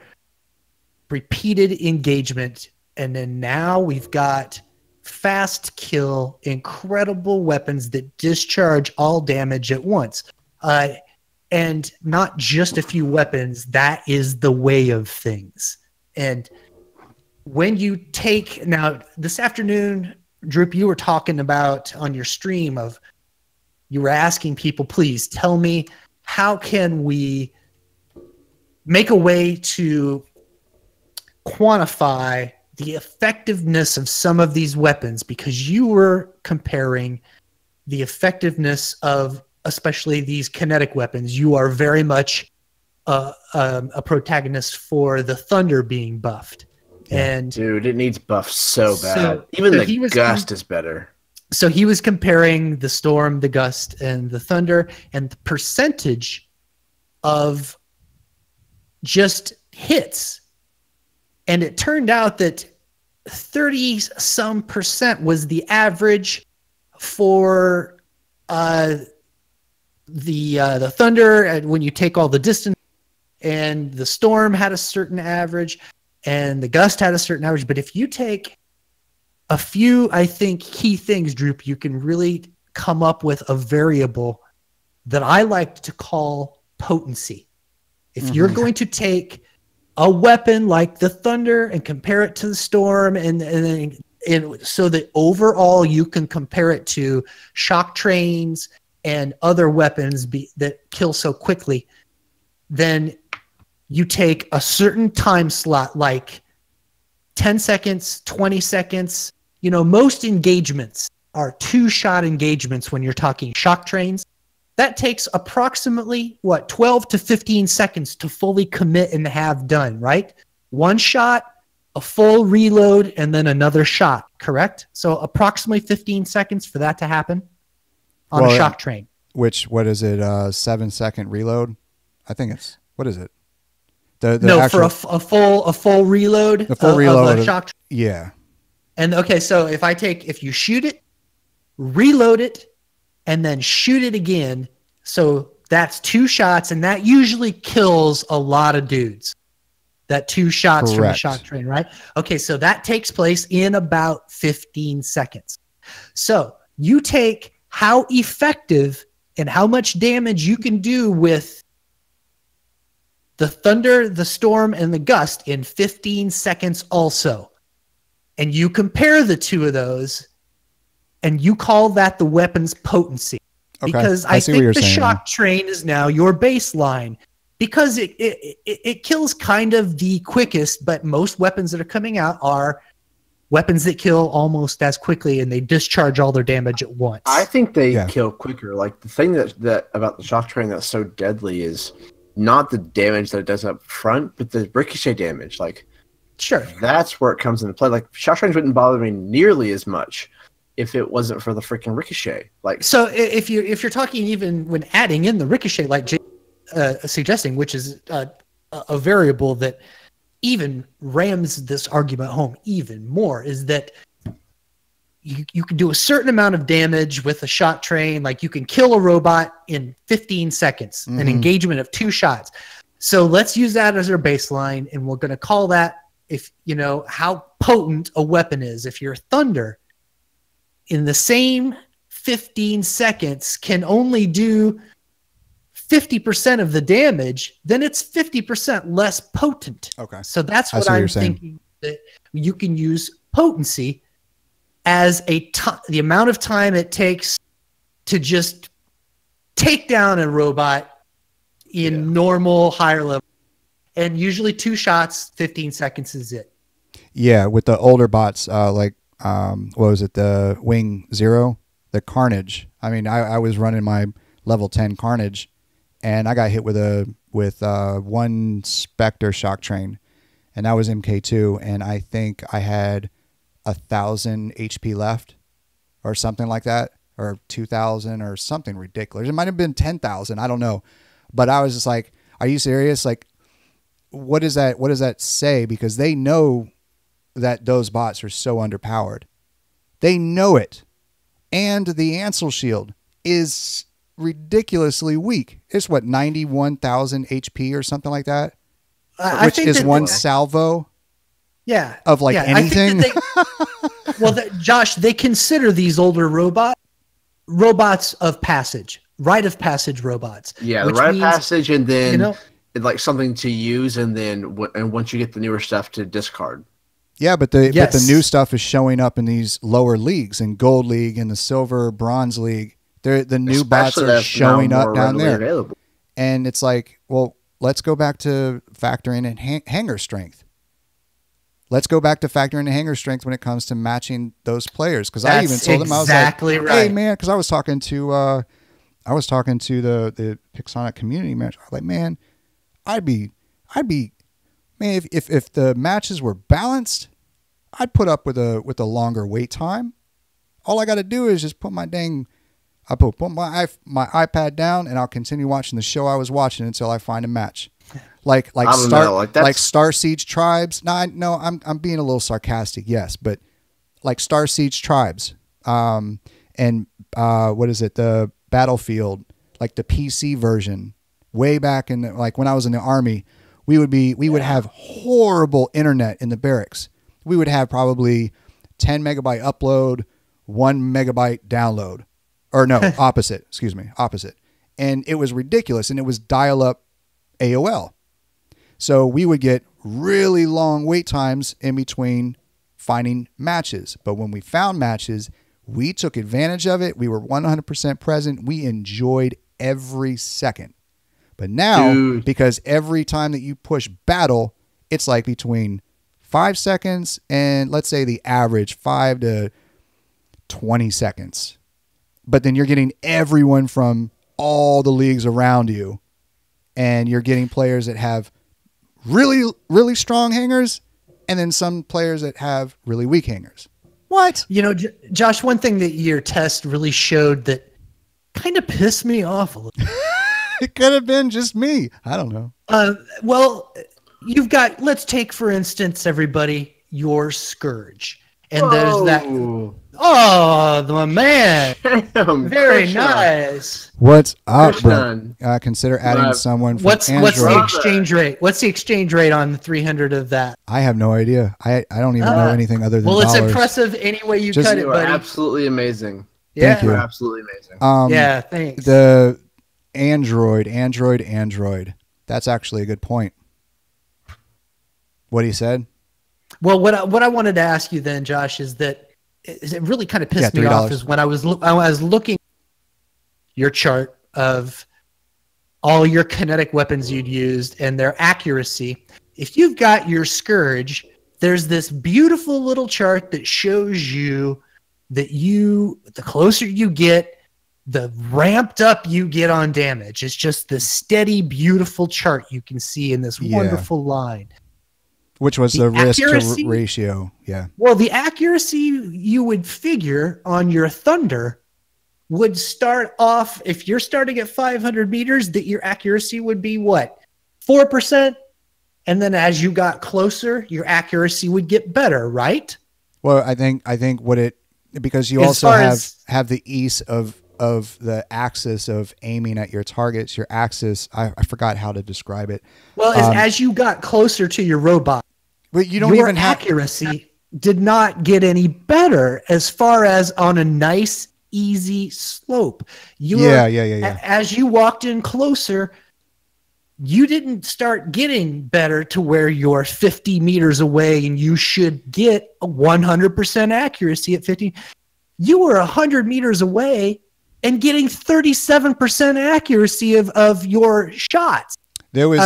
repeated engagement. And then now we've got fast kill, incredible weapons that discharge all damage at once. And not just a few weapons, that is the way of things. And when you take, now this afternoon, Droop, you were talking about on your stream of, you were asking people, please tell me, how can we make a way to quantify the effectiveness of some of these weapons? Because you were comparing the effectiveness of especially these kinetic weapons. You are very much a protagonist for the Thunder being buffed. And dude, it needs buffed so bad. Even the Gust is better. So he was comparing the Storm, the Gust, and the Thunder, and the percentage of just hits. And it turned out that 30-some% was the average for the Thunder, and when you take all the distance, and the Storm had a certain average, and the Gust had a certain average. But if you take a few, I think, key things, Droop, you can really come up with a variable that I like to call potency. If you're going to take a weapon like the Thunder and compare it to the Storm, and so that overall you can compare it to shock trains and other weapons that kill so quickly, then you take a certain time slot, like 10 seconds, 20 seconds. You know, most engagements are 2-shot engagements when you're talking shock trains. That takes approximately, 12 to 15 seconds to fully commit and have done, right? 1 shot, a full reload, and then another shot, correct? So approximately 15 seconds for that to happen on a shock train. What is it, 7-second reload? I think it's, what is it? For a full reload. The full reload of a shock train. Yeah. And okay, so if you shoot it, reload it, and then shoot it again, so that's 2 shots, and that usually kills a lot of dudes. That 2 shots from the shock train, right? Okay, so that takes place in about 15 seconds. So you take how effective and how much damage you can do with the Thunder, the Storm, and the Gust in 15 seconds also. And you compare the two of those, and you call that the weapon's potency. Okay. Because I think the shock train is now your baseline, because it kills kind of the quickest, but most weapons that are coming out are weapons that kill almost as quickly, and they discharge all their damage at once. I think they kill quicker. Like, the thing that about the shock train that's so deadly is not the damage that it does up front, but the ricochet damage. Like, sure, that's where it comes into play. Like, shock trains wouldn't bother me nearly as much if it wasn't for the freaking ricochet. Like, so if you're talking even when adding in the ricochet, like Jay suggesting, which is a variable that even rams this argument home even more, is that you can do a certain amount of damage with a shock train. Like, you can kill a robot in 15 seconds, an engagement of 2 shots. So let's use that as our baseline, and we're going to call that, if you know how potent a weapon is. If your Thunder in the same 15 seconds can only do 50% of the damage, then it's 50% less potent. Okay. So that's what I'm thinking, that you can use potency as the amount of time it takes to just take down a robot in normal higher level. And usually 2 shots, 15 seconds is it. Yeah, with the older bots, like what was it, the Wing Zero, the Carnage. I mean, I was running my level 10 Carnage, and I got hit with one Spectre shock train, and that was MK2, and I think I had 1,000 HP left, or something like that, or 2,000, or something ridiculous. It might have been 10,000. I don't know, but I was just like, "Are you serious? Like, what does that say?" Because they know that those bots are so underpowered. They know it. And the Ansel shield is ridiculously weak. It's 91,000 HP or something like that, which is one salvo. Yeah. Of like anything. Josh, they consider these older robots of passage, rite of passage robots. Yeah, the rite of passage, and then like something to use, and then once you get the newer stuff, to discard. Yeah, but the new stuff is showing up in these lower leagues, in Gold League and the Silver, Bronze League. The new bots are showing up down there. Available. And it's like, well, let's go back to factoring in hanger strength. Let's go back to factoring in hanger strength when it comes to matching those players. Because I even told them, I was like, hey, man, because I was talking to the Pixonic community manager. I was like, man, I'd be man, if the matches were balanced, I'd put up with a longer wait time. all I got to do is just put my my iPad down, and I'll continue watching the show I was watching until I find a match. Like Star Siege Tribes. No, I'm being a little sarcastic, yes, but like Star Siege Tribes, and what is it? The Battlefield, like the PC version, way back in like when I was in the Army, we would have horrible internet in the barracks. We would have probably 10 megabyte upload, 1 megabyte download, or no, opposite. And it was ridiculous, and it was dial-up AOL. So we would get really long wait times in between finding matches. But when we found matches, we took advantage of it. We were 100% present. We enjoyed every second. But now, because every time that you push battle, it's like between 5 seconds and let's say the average 5 to 20 seconds. But then you're getting everyone from all the leagues around you, and you're getting players that have really, really strong hangers, and then some players that have really weak hangers. What? You know, Josh, one thing that your test really showed that kind of pissed me off a little. It could have been just me. I don't know. Well, you've got, let's take, for instance, everybody, your Scourge. And there's that. Oh, the man. Damn, Very Krishna. nice. What's up, Krishna. bro? Consider adding someone from What's Android. the exchange rate? What's the exchange rate on the 300 of that? I have no idea. I don't even know anything other than Well, it's dollars. impressive any way you cut it, You are buddy. absolutely amazing. Yeah. Thank you. You're absolutely amazing. Yeah, thanks. The Android. That's actually a good point. What he said? Well, what I wanted to ask you then, Josh, is that it really kind of pissed me off is when I was looking at your chart of all your kinetic weapons you'd used and their accuracy. If you've got your Scourge, there's this beautiful little chart that shows you that the closer you get, the ramped up you get on damage. It's just the steady, beautiful chart you can see in this wonderful line. Which was the risk to ratio. Yeah. Well, the accuracy you would figure on your Thunder would start off, if you're starting at 500 meters, that your accuracy would be what? 4%? And then as you got closer, your accuracy would get better, right? Well, I think because you also have the ease of the axis of aiming at your targets, your axis, I forgot how to describe it. Well, as you got closer to your robot, but you don't your even have accuracy did not get any better as far as on a nice, easy slope. Yeah. As you walked in closer, you didn't start getting better to where you're 50 meters away and you should get a 100% accuracy at 50. You were 100 meters away and getting 37% accuracy of your shots. There was,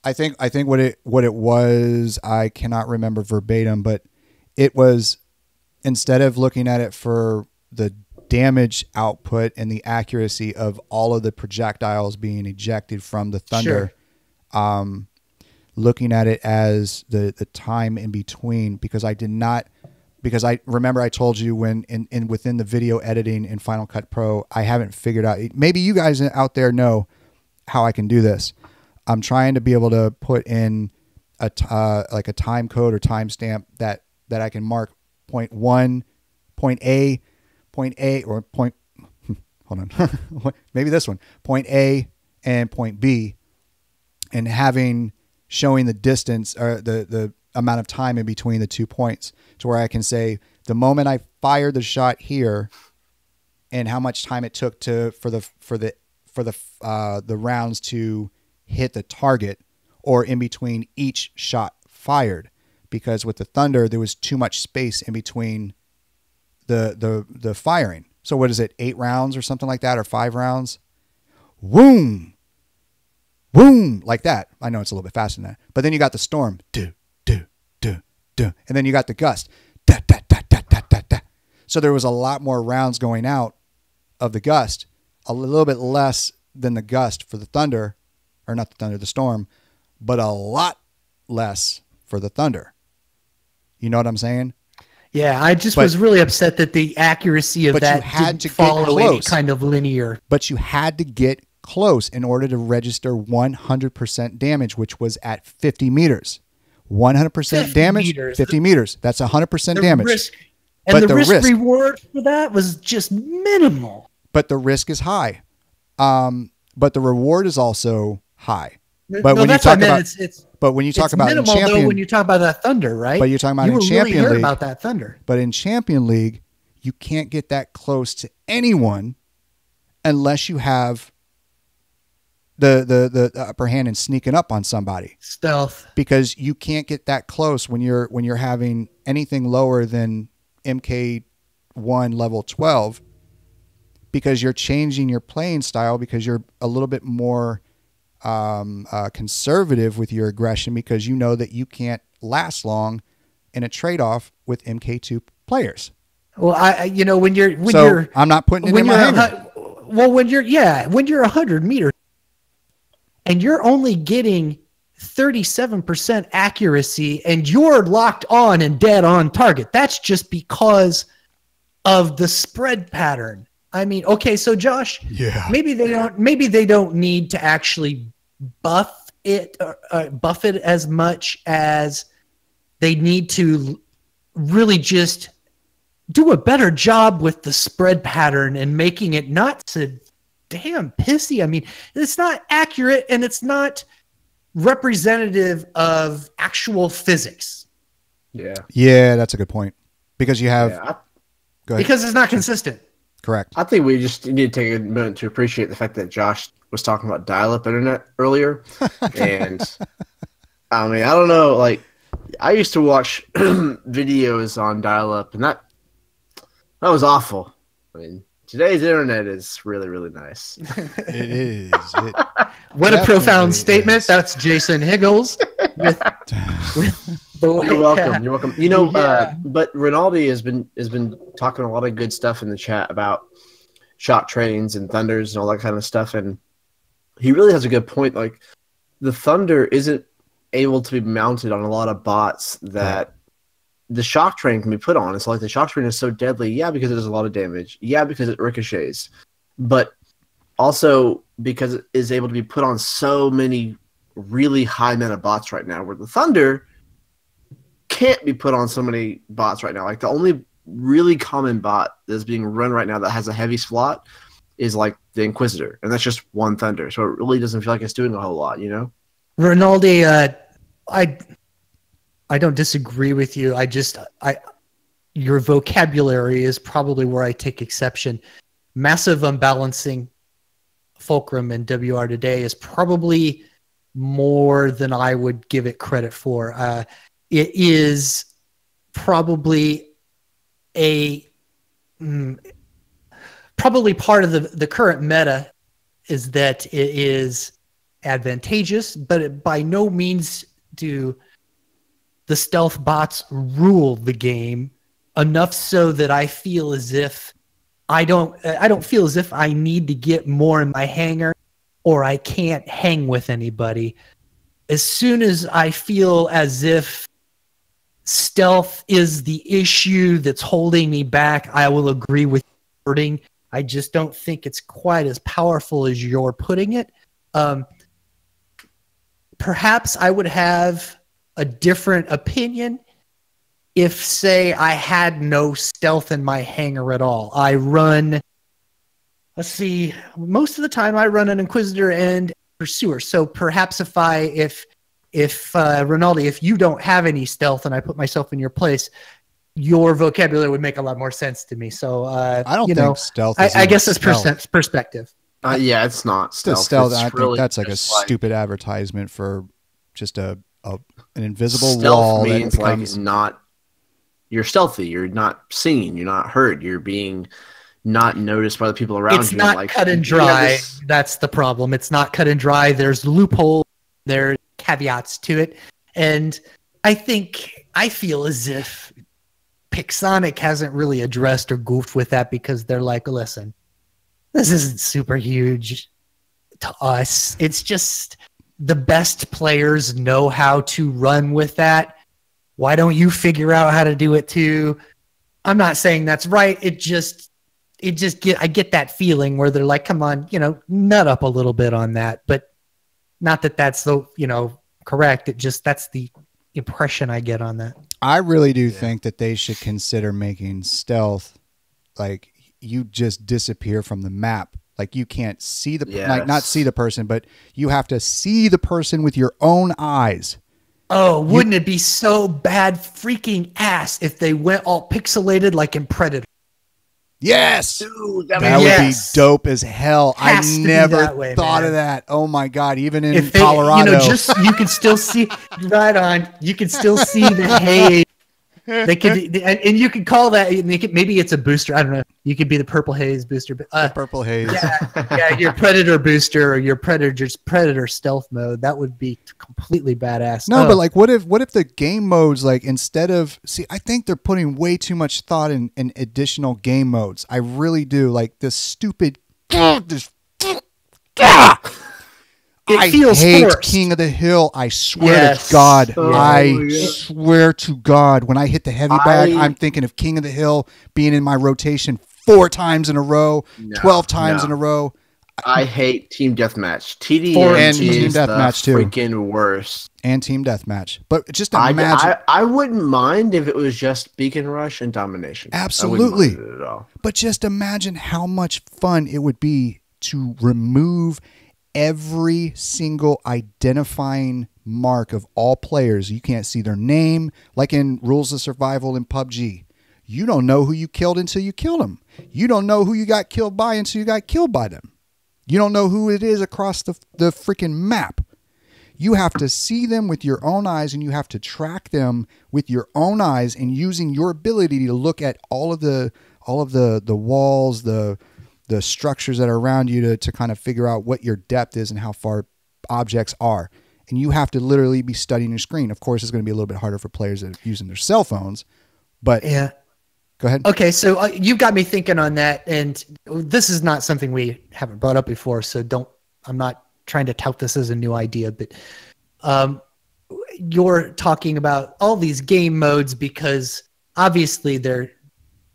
I think what it was, I cannot remember verbatim, but it was, instead of looking at it for the damage output and the accuracy of all of the projectiles being ejected from the Thunder, looking at it as the time in between, because I remember I told you when within the video editing in Final Cut Pro, I haven't figured out, maybe you guys out there know how I can do this. I'm trying to be able to put in like a time code or timestamp that I can mark point A, or point, hold on, maybe this one, point A and point B, and showing the distance or the amount of time in between the 2 points, to where I can say the moment I fired the shot here and how much time it took for the rounds to hit the target, or in between each shot fired, because with the Thunder there was too much space in between the firing. So what is it, 8 rounds or something like that, or 5 rounds? Boom, like that. I know it's a little bit faster than that, but then you got the Storm, and then you got the Gust, So there was a lot more rounds going out of the Gust, a little bit less than the Gust for the Thunder. Or not the Thunder, the Storm, but a lot less for the Thunder. You know what I'm saying? Yeah, I just was really upset that the accuracy of that didn't follow any kind of linear. But you had to get close in order to register 100% damage, which was at 50 meters. 100% damage, meters. 50 meters. That's 100% damage. The risk reward for that was just minimal. But the risk is high. But the reward is also high. But when you talk about minimal, in champion, though, when you talk about that Thunder, right? But you're talking about in Champion League about that Thunder. But in Champion League, you can't get that close to anyone unless you have the upper hand and sneaking up on somebody. Stealth. Because you can't get that close when you're having anything lower than MK1 level 12, because you're changing your playing style, because you're a little bit more conservative with your aggression, because you know that you can't last long in a trade-off with MK2 players. Well, I'm not putting it in my hanger. Well, when you're 100 meters and you're only getting 37% accuracy and you're locked on and dead on target, that's just because of the spread pattern. I mean, okay, so Josh, maybe they don't need to actually buff it as much as they need to really just do a better job with the spread pattern and making it not so damn pissy. I mean, it's not accurate and it's not representative of actual physics. Yeah, that's a good point. Because you have go ahead. Because it's not consistent. Correct. I think we just need to take a minute to appreciate the fact that Josh was talking about dial-up internet earlier. And I mean, I don't know, like, I used to watch videos on dial-up, and that was awful. I mean, today's internet is really, really nice. It is. What a profound statement. Is. That's Jason Higgles. With You're welcome. You're welcome. You know, but Rinaldi has been talking a lot of good stuff in the chat about shot trains and thunders and all that kind of stuff, and he really has a good point. Like, the Thunder isn't able to be mounted on a lot of bots that the shock train can be put on. It's like the shock train is so deadly, because it does a lot of damage, because it ricochets, but also because it is able to be put on so many really high meta bots right now, where the Thunder can't be put on so many bots right now. Like, the only really common bot that's being run right now that has a heavy slot is like the Inquisitor, and that's just one Thunder, so it really doesn't feel like it's doing a whole lot, you know? Rinaldi, I don't disagree with you. Your vocabulary is probably where I take exception. Massive unbalancing Fulcrum and WR today is probably more than I would give it credit for. It is probably probably part of the current meta is that it is advantageous, but by no means do the stealth bots rule the game enough so that I feel as if I don't feel as if I need to get more in my hanger or I can't hang with anybody. As soon as I feel as if stealth is the issue that's holding me back, I will agree with wording. I just don't think it's quite as powerful as you're putting it. Perhaps I would have a different opinion if, say, I had no stealth in my hanger at all. I run, let's see, most of the time I run an Inquisitor and Pursuer. So perhaps if Rinaldi, if you don't have any stealth and I put myself in your place, your vocabulary would make a lot more sense to me. So I don't think stealth is I guess it's perspective. It's not stealth. I think that's like a stupid advertisement for just an invisible stealth wall. Means like you're stealthy. You're not seen. You're not heard. You're being not noticed by the people around you. It's not cut and dry. That's the problem. It's not cut and dry. There's loopholes. There's caveats to it. And I feel as if Pixonic hasn't really addressed or goofed with that, because they're like, listen, this isn't super huge to us. It's just the best players know how to run with that. Why don't you figure out how to do it too? I'm not saying that's right. I get that feeling where they're like, come on, nut up a little bit on that. But not that that's the, correct. That's the impression I get on that. I really do think that they should consider making stealth like you just disappear from the map. Like you can't see like not see the person, but you have to see the person with your own eyes. Oh, wouldn't it be so bad freaking ass if they went all pixelated like in Predator? Yes, dude, that would be dope as hell. I never thought of that. Oh my god! Even in Colorado, you can still see right on. You can still see the haze. They could, and you could call that. Maybe it's a booster. I don't know. You could be the purple haze booster. Purple haze. Yeah, your predator booster or your predator stealth mode. That would be completely badass. No, but like, what if the game modes, like, instead of I think they're putting way too much thought in additional game modes. I really do. Like this stupid. I hate forced. King of the Hill. I swear to God. I swear to God. When I hit the heavy bag, I'm thinking of King of the Hill being in my rotation 4 times in a row, 12 times in a row. I hate Team Deathmatch. TDM and Team Deathmatch too. Freaking worst. And Team Deathmatch. But just imagine. I wouldn't mind if it was just Beacon Rush and Domination. Absolutely. I wouldn't mind it at all. But just imagine how much fun it would be to remove every single identifying mark of all players. You can't see their name, like in Rules of Survival in PUBG. You don't know who you killed until you killed them. You don't know who you got killed by until you got killed by them. You don't know who it is across the freaking map. You have to see them with your own eyes, and you have to track them with your own eyes, and using your ability to look at all of the walls, the structures that are around you to kind of figure out what your depth is and how far objects are. And you have to literally be studying your screen. Of course, it's going to be a little bit harder for players that are using their cell phones, but yeah. Go ahead. Okay, so you got me thinking on that, and this is not something we haven't brought up before, so I'm not trying to tout this as a new idea, but you're talking about all these game modes because obviously they're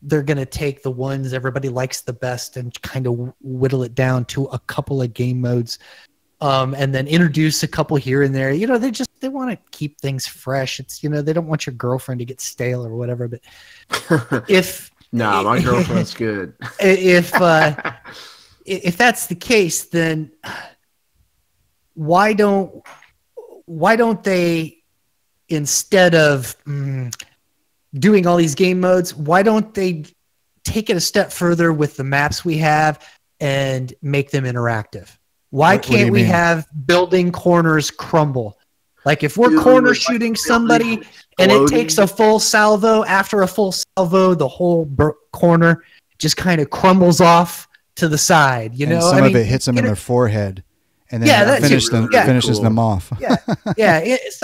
going to take the ones everybody likes the best and kind of whittle it down to a couple of game modes, and then introduce a couple here and there. They want to keep things fresh. It's, they don't want your girlfriend to get stale or whatever, but my girlfriend's good. If that's the case, then why don't they, instead of doing all these game modes, why don't they take it a step further with the maps we have and make them interactive? Why can't we have building corners crumble? Like if we're corner shooting somebody and it takes a full salvo, after a full salvo, the whole corner just kind of crumbles off to the side. Some of it hits them in their forehead, and then finishes them off. So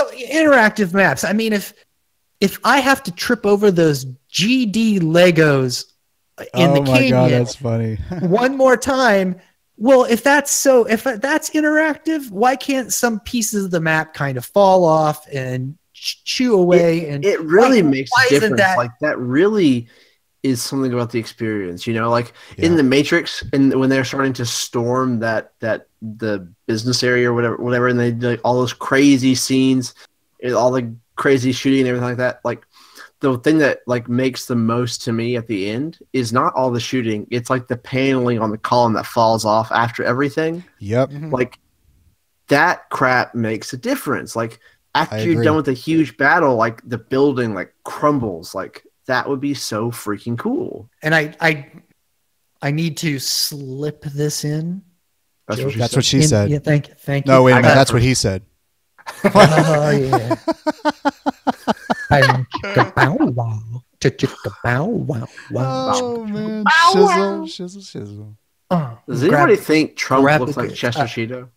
interactive maps. I mean, if I have to trip over those GD Legos in the canyon, God, that's funny. one more time. Well, if that's interactive, why can't some pieces of the map kind of fall off and chew away? It really makes a difference. That really is something about the experience, in the Matrix, and when they're starting to storm the business area or whatever, and they do all those crazy scenes, all the crazy shooting and everything like that. Like the thing that makes the most to me at the end is not all the shooting. It's like the paneling on the column that falls off after everything. Yep. Like that crap makes a difference. Like after you're done with a huge battle, like the building crumbles. Like that would be so freaking cool. And I need to slip this in. That's what she said. Yeah, thank you. No, wait a minute. That's what he said. Oh yeah. Oh man, shizzle. Does anybody think Trump looks like Chester Cheeto?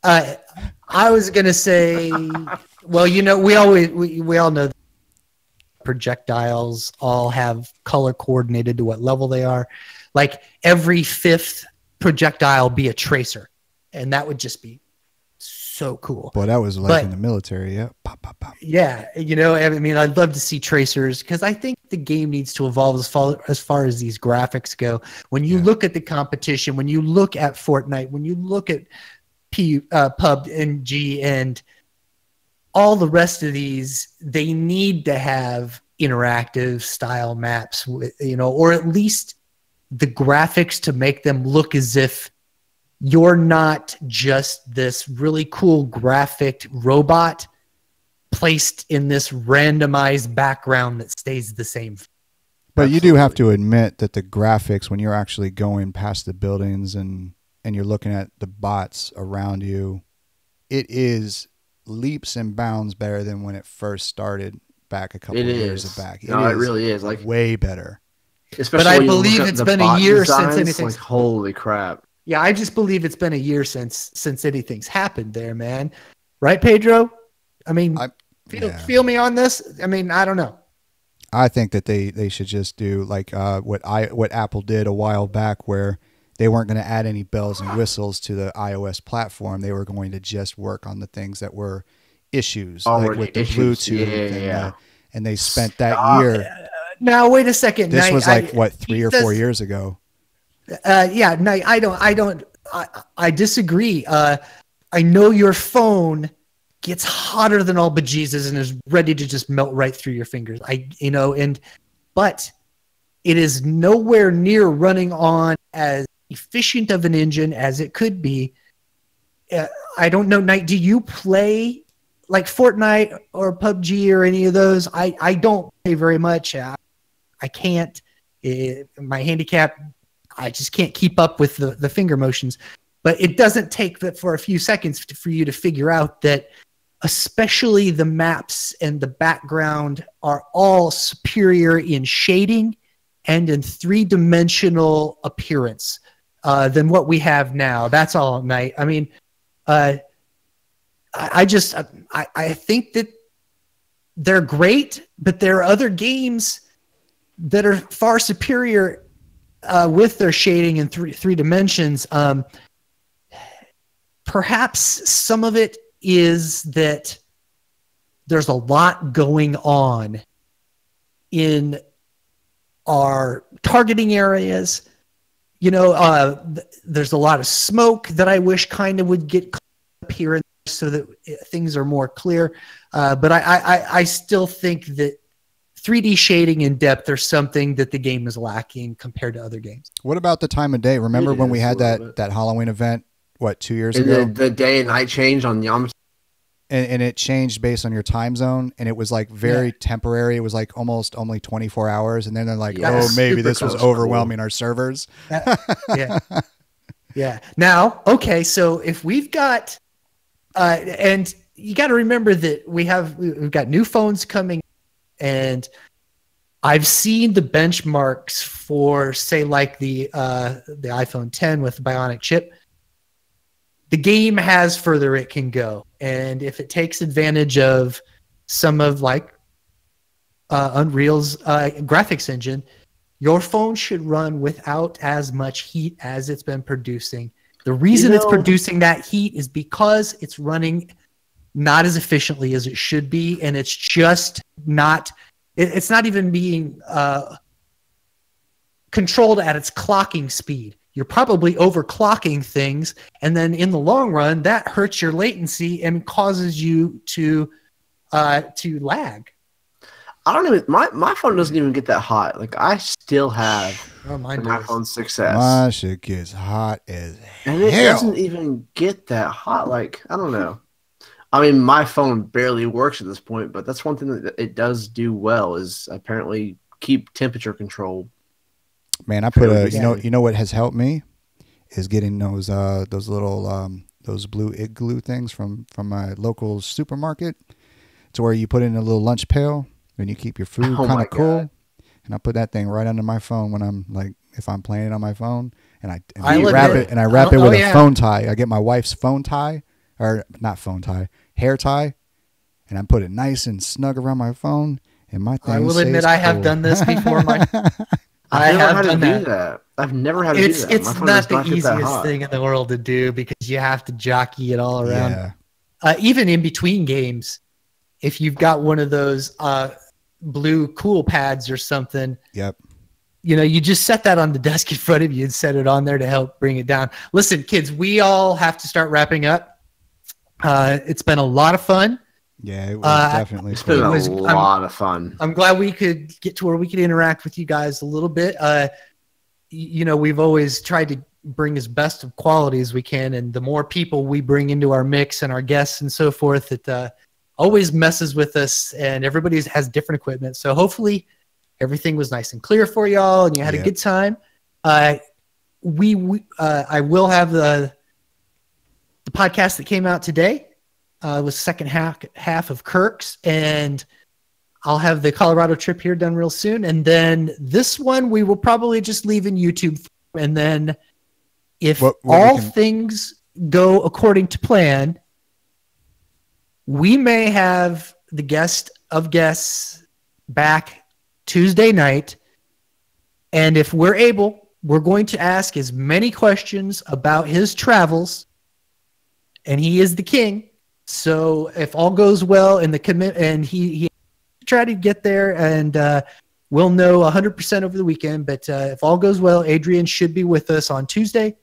I was gonna say, well, we all know that projectiles all have color coordinated to what level they are. Like every 5th projectile be a tracer, and that would just be so cool. Boy, that was like in the military. Yeah. Pop, pop, pop. Yeah, I mean, I'd love to see tracers because I think the game needs to evolve as far as these graphics go. When you look at the competition, when you look at Fortnite, when you look at PUBG and all the rest of these, they need to have interactive style maps, or at least the graphics to make them look as if you're not just this really cool graphic robot placed in this randomized background that stays the same. But you do have to admit that the graphics, when you're actually going past the buildings and you're looking at the bots around you, it is leaps and bounds better than when it first started back a couple of years back. It really is like way better. Especially but I believe it's been a year since anything. Like, holy crap! Yeah, I just believe it's been a year since anything's happened there, man. Right, Pedro? I mean, feel me on this. I mean, I don't know. I think that they should just do like what Apple did a while back, where they weren't going to add any bells and whistles to the iOS platform. They were going to just work on the things that were issues, like with the Bluetooth, and they spent that year. Now wait a second. This was like 3 or 4 years ago. Yeah, no, I disagree. I know your phone gets hotter than all bejesus and is ready to just melt right through your fingers. But it is nowhere near running on as efficient of an engine as it could be. I don't know, Knight, do you play like Fortnite or PUBG or any of those? I don't play very much. I can't. My handicap, I just can't keep up with the finger motions. But it doesn't take for a few seconds for you to figure out that especially the maps and the background are all superior in shading and in three-dimensional appearance than what we have now. That's all, Knight. I mean, I think that they're great, but there are other games that are far superior with their shading in three dimensions. Perhaps some of it is that there's a lot going on in our targeting areas. There's a lot of smoke that I wish kind of would get up here and there so that things are more clear. But I still think that 3D shading and depth are something that the game is lacking compared to other games. What about the time of day? Remember when we had that Halloween event, 2 years ago? The day and night change on Yom. And it changed based on your time zone, and it was like very temporary. It was like almost only 24 hours, and then they're like, maybe this was overwhelming our servers. Yeah. Now, okay, so if we've got, and you got to remember that we've got new phones coming, and I've seen the benchmarks for, say, like the iPhone 10 with the Bionic chip. The game has further it can go, and if it takes advantage of some of like Unreal's graphics engine, your phone should run without as much heat as it's been producing. The reason it's producing that heat is because it's running not as efficiently as it should be, and it's just not. It's not even being controlled at its clocking speed. You're probably overclocking things, and then in the long run, that hurts your latency and causes you to lag. I don't even. My phone doesn't even get that hot. Like I still have an iPhone 6s. My shit gets hot as hell. And it doesn't even get that hot. Like I don't know. I mean, my phone barely works at this point, but that's one thing that it does do well is apparently keep temperature control. Man, I put you know what has helped me is getting those little those blue igloo things from my local supermarket, to where you put in a little lunch pail and you keep your food kind of cool. God. And I put that thing right under my phone when I'm like, if I'm playing it on my phone, and I wrap it with a phone tie. I get my wife's phone tie, or not phone tie, hair tie, and I put it nice and snug around my phone. And my thing. I will admit I have done this before. I've never had to do that. I've never had to do that. It's not the easiest thing in the world to do because you have to jockey it all around. even in between games, if you've got one of those blue cool pads or something, Yep. You just set that on the desk in front of you and set it on there to help bring it down. Listen, kids, we all have to start wrapping up. It's been a lot of fun. Yeah, it was definitely. It's been a lot of fun. I'm glad we could get to where we could interact with you guys a little bit. We've always tried to bring as best of quality as we can, and the more people we bring into our mix and our guests and so forth, it always messes with us, and everybody has different equipment. So hopefully everything was nice and clear for y'all, and you had a good time. I will have the podcast that came out today was second half of Kirk's, and I'll have the Colorado trip here done real soon. And then this one we will probably just leave in YouTube. And then if things go according to plan, we may have the guest of guests back Tuesday night. And if we're able, we're going to ask as many questions about his travels, and he is the king. So if all goes well and he try to get there, and we'll know 100% over the weekend. But if all goes well, Adrian should be with us on Tuesday,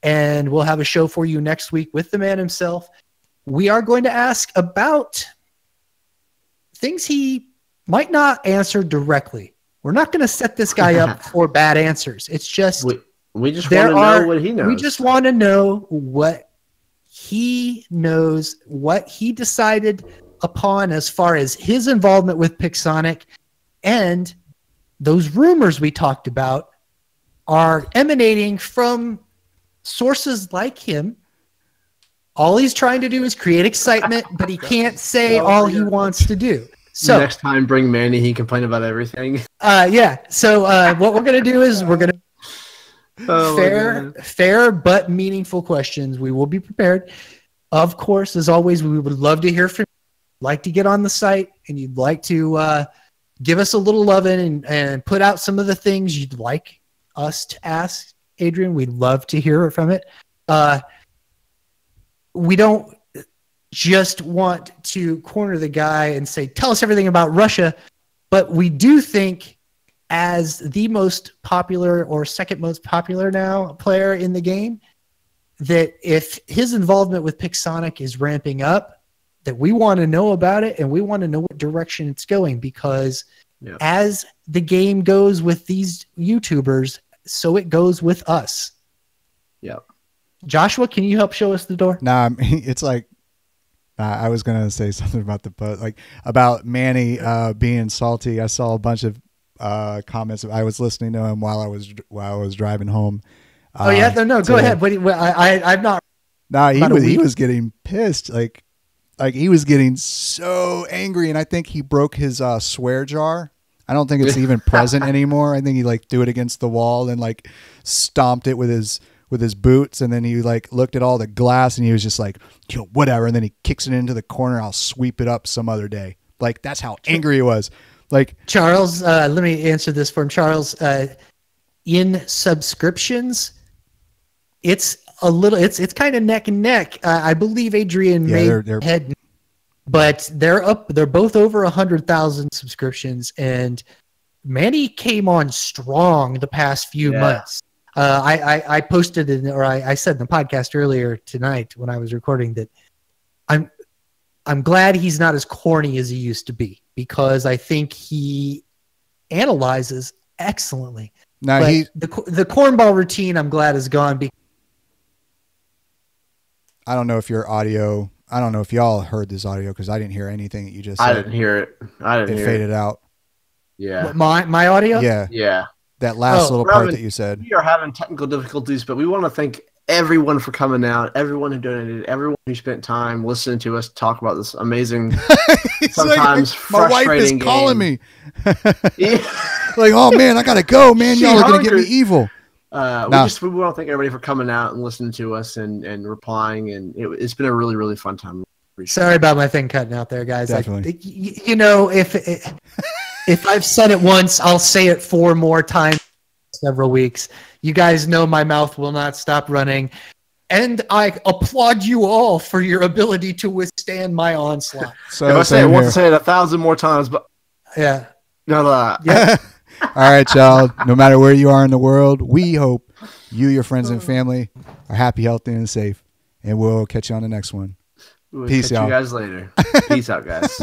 and we'll have a show for you next week with the man himself. We are going to ask about things he might not answer directly. We're not going to set this guy up for bad answers. It's just we just want to know what he knows. We just want to know what he knows, what he decided upon as far as his involvement with Pixonic, and those rumors we talked about are emanating from sources like him. All he's trying to do is create excitement, but he can't say all he wants to do. So next time, bring Manny. He can complain about everything. Yeah. So what we're going to do is we're going to fair but meaningful questions. We will be prepared. Of course, as always, we would love to hear from you. Like to get on the site, and you'd like to give us a little loving and put out some of the things you'd like us to ask Adrian. We'd love to hear from it. We don't just want to corner the guy and say, tell us everything about Russia, but we do think, as the most popular or second most popular now player in the game, that if his involvement with Pixonic is ramping up, that we want to know about it, and we want to know what direction it's going, because as the game goes with these YouTubers, so it goes with us. Yep. Joshua, can you help show us the door? Nah, it's like, I was going to say something about about Manny being salty. I saw a bunch of comments. I was listening to him while I was driving home. Go ahead. I'm not. Nah, he was getting pissed. Like he was getting so angry, and I think he broke his swear jar. I don't think it's even present anymore. I think he threw it against the wall and stomped it with his boots, and then he looked at all the glass, and he was just like, whatever, and then he kicks it into the corner. I'll sweep it up some other day. That's how angry he was. Charles, let me answer this for him. Charles, in subscriptions, it's kind of neck and neck. I believe Adrian made head, but they're both over 100,000 subscriptions, and Manny came on strong the past few months. I posted I said in the podcast earlier tonight when I was recording that I'm glad he's not as corny as he used to be, because I think he analyzes excellently. Now the cornball routine, I'm glad, is gone. I don't know if y'all heard this audio, because I didn't hear anything that you just said. I didn't hear it. It faded out. Yeah. What, my audio? Yeah. Yeah. That last little part that you said. We are having technical difficulties, but we want to thank everyone for coming out, everyone who donated, everyone who spent time listening to us talk about this amazing, sometimes my wife is calling me. Oh man, I gotta go, man. Y'all are gonna get me evil. We want to thank everybody for coming out and listening to us and replying, and it's been a really, really fun time. Sorry about my thing cutting out there, guys. Definitely. If I've said it once, I'll say it 4 more times in several weeks. You guys know my mouth will not stop running. And I applaud you all for your ability to withstand my onslaught. So if I say it same once, I here. say it 1,000 more times. But Yeah. no, Yeah. All right, y'all. No matter where you are in the world, we hope you, your friends, and family are happy, healthy, and safe. And we'll catch you on the next one. we'll Peace catch out. you guys later. Peace out, guys.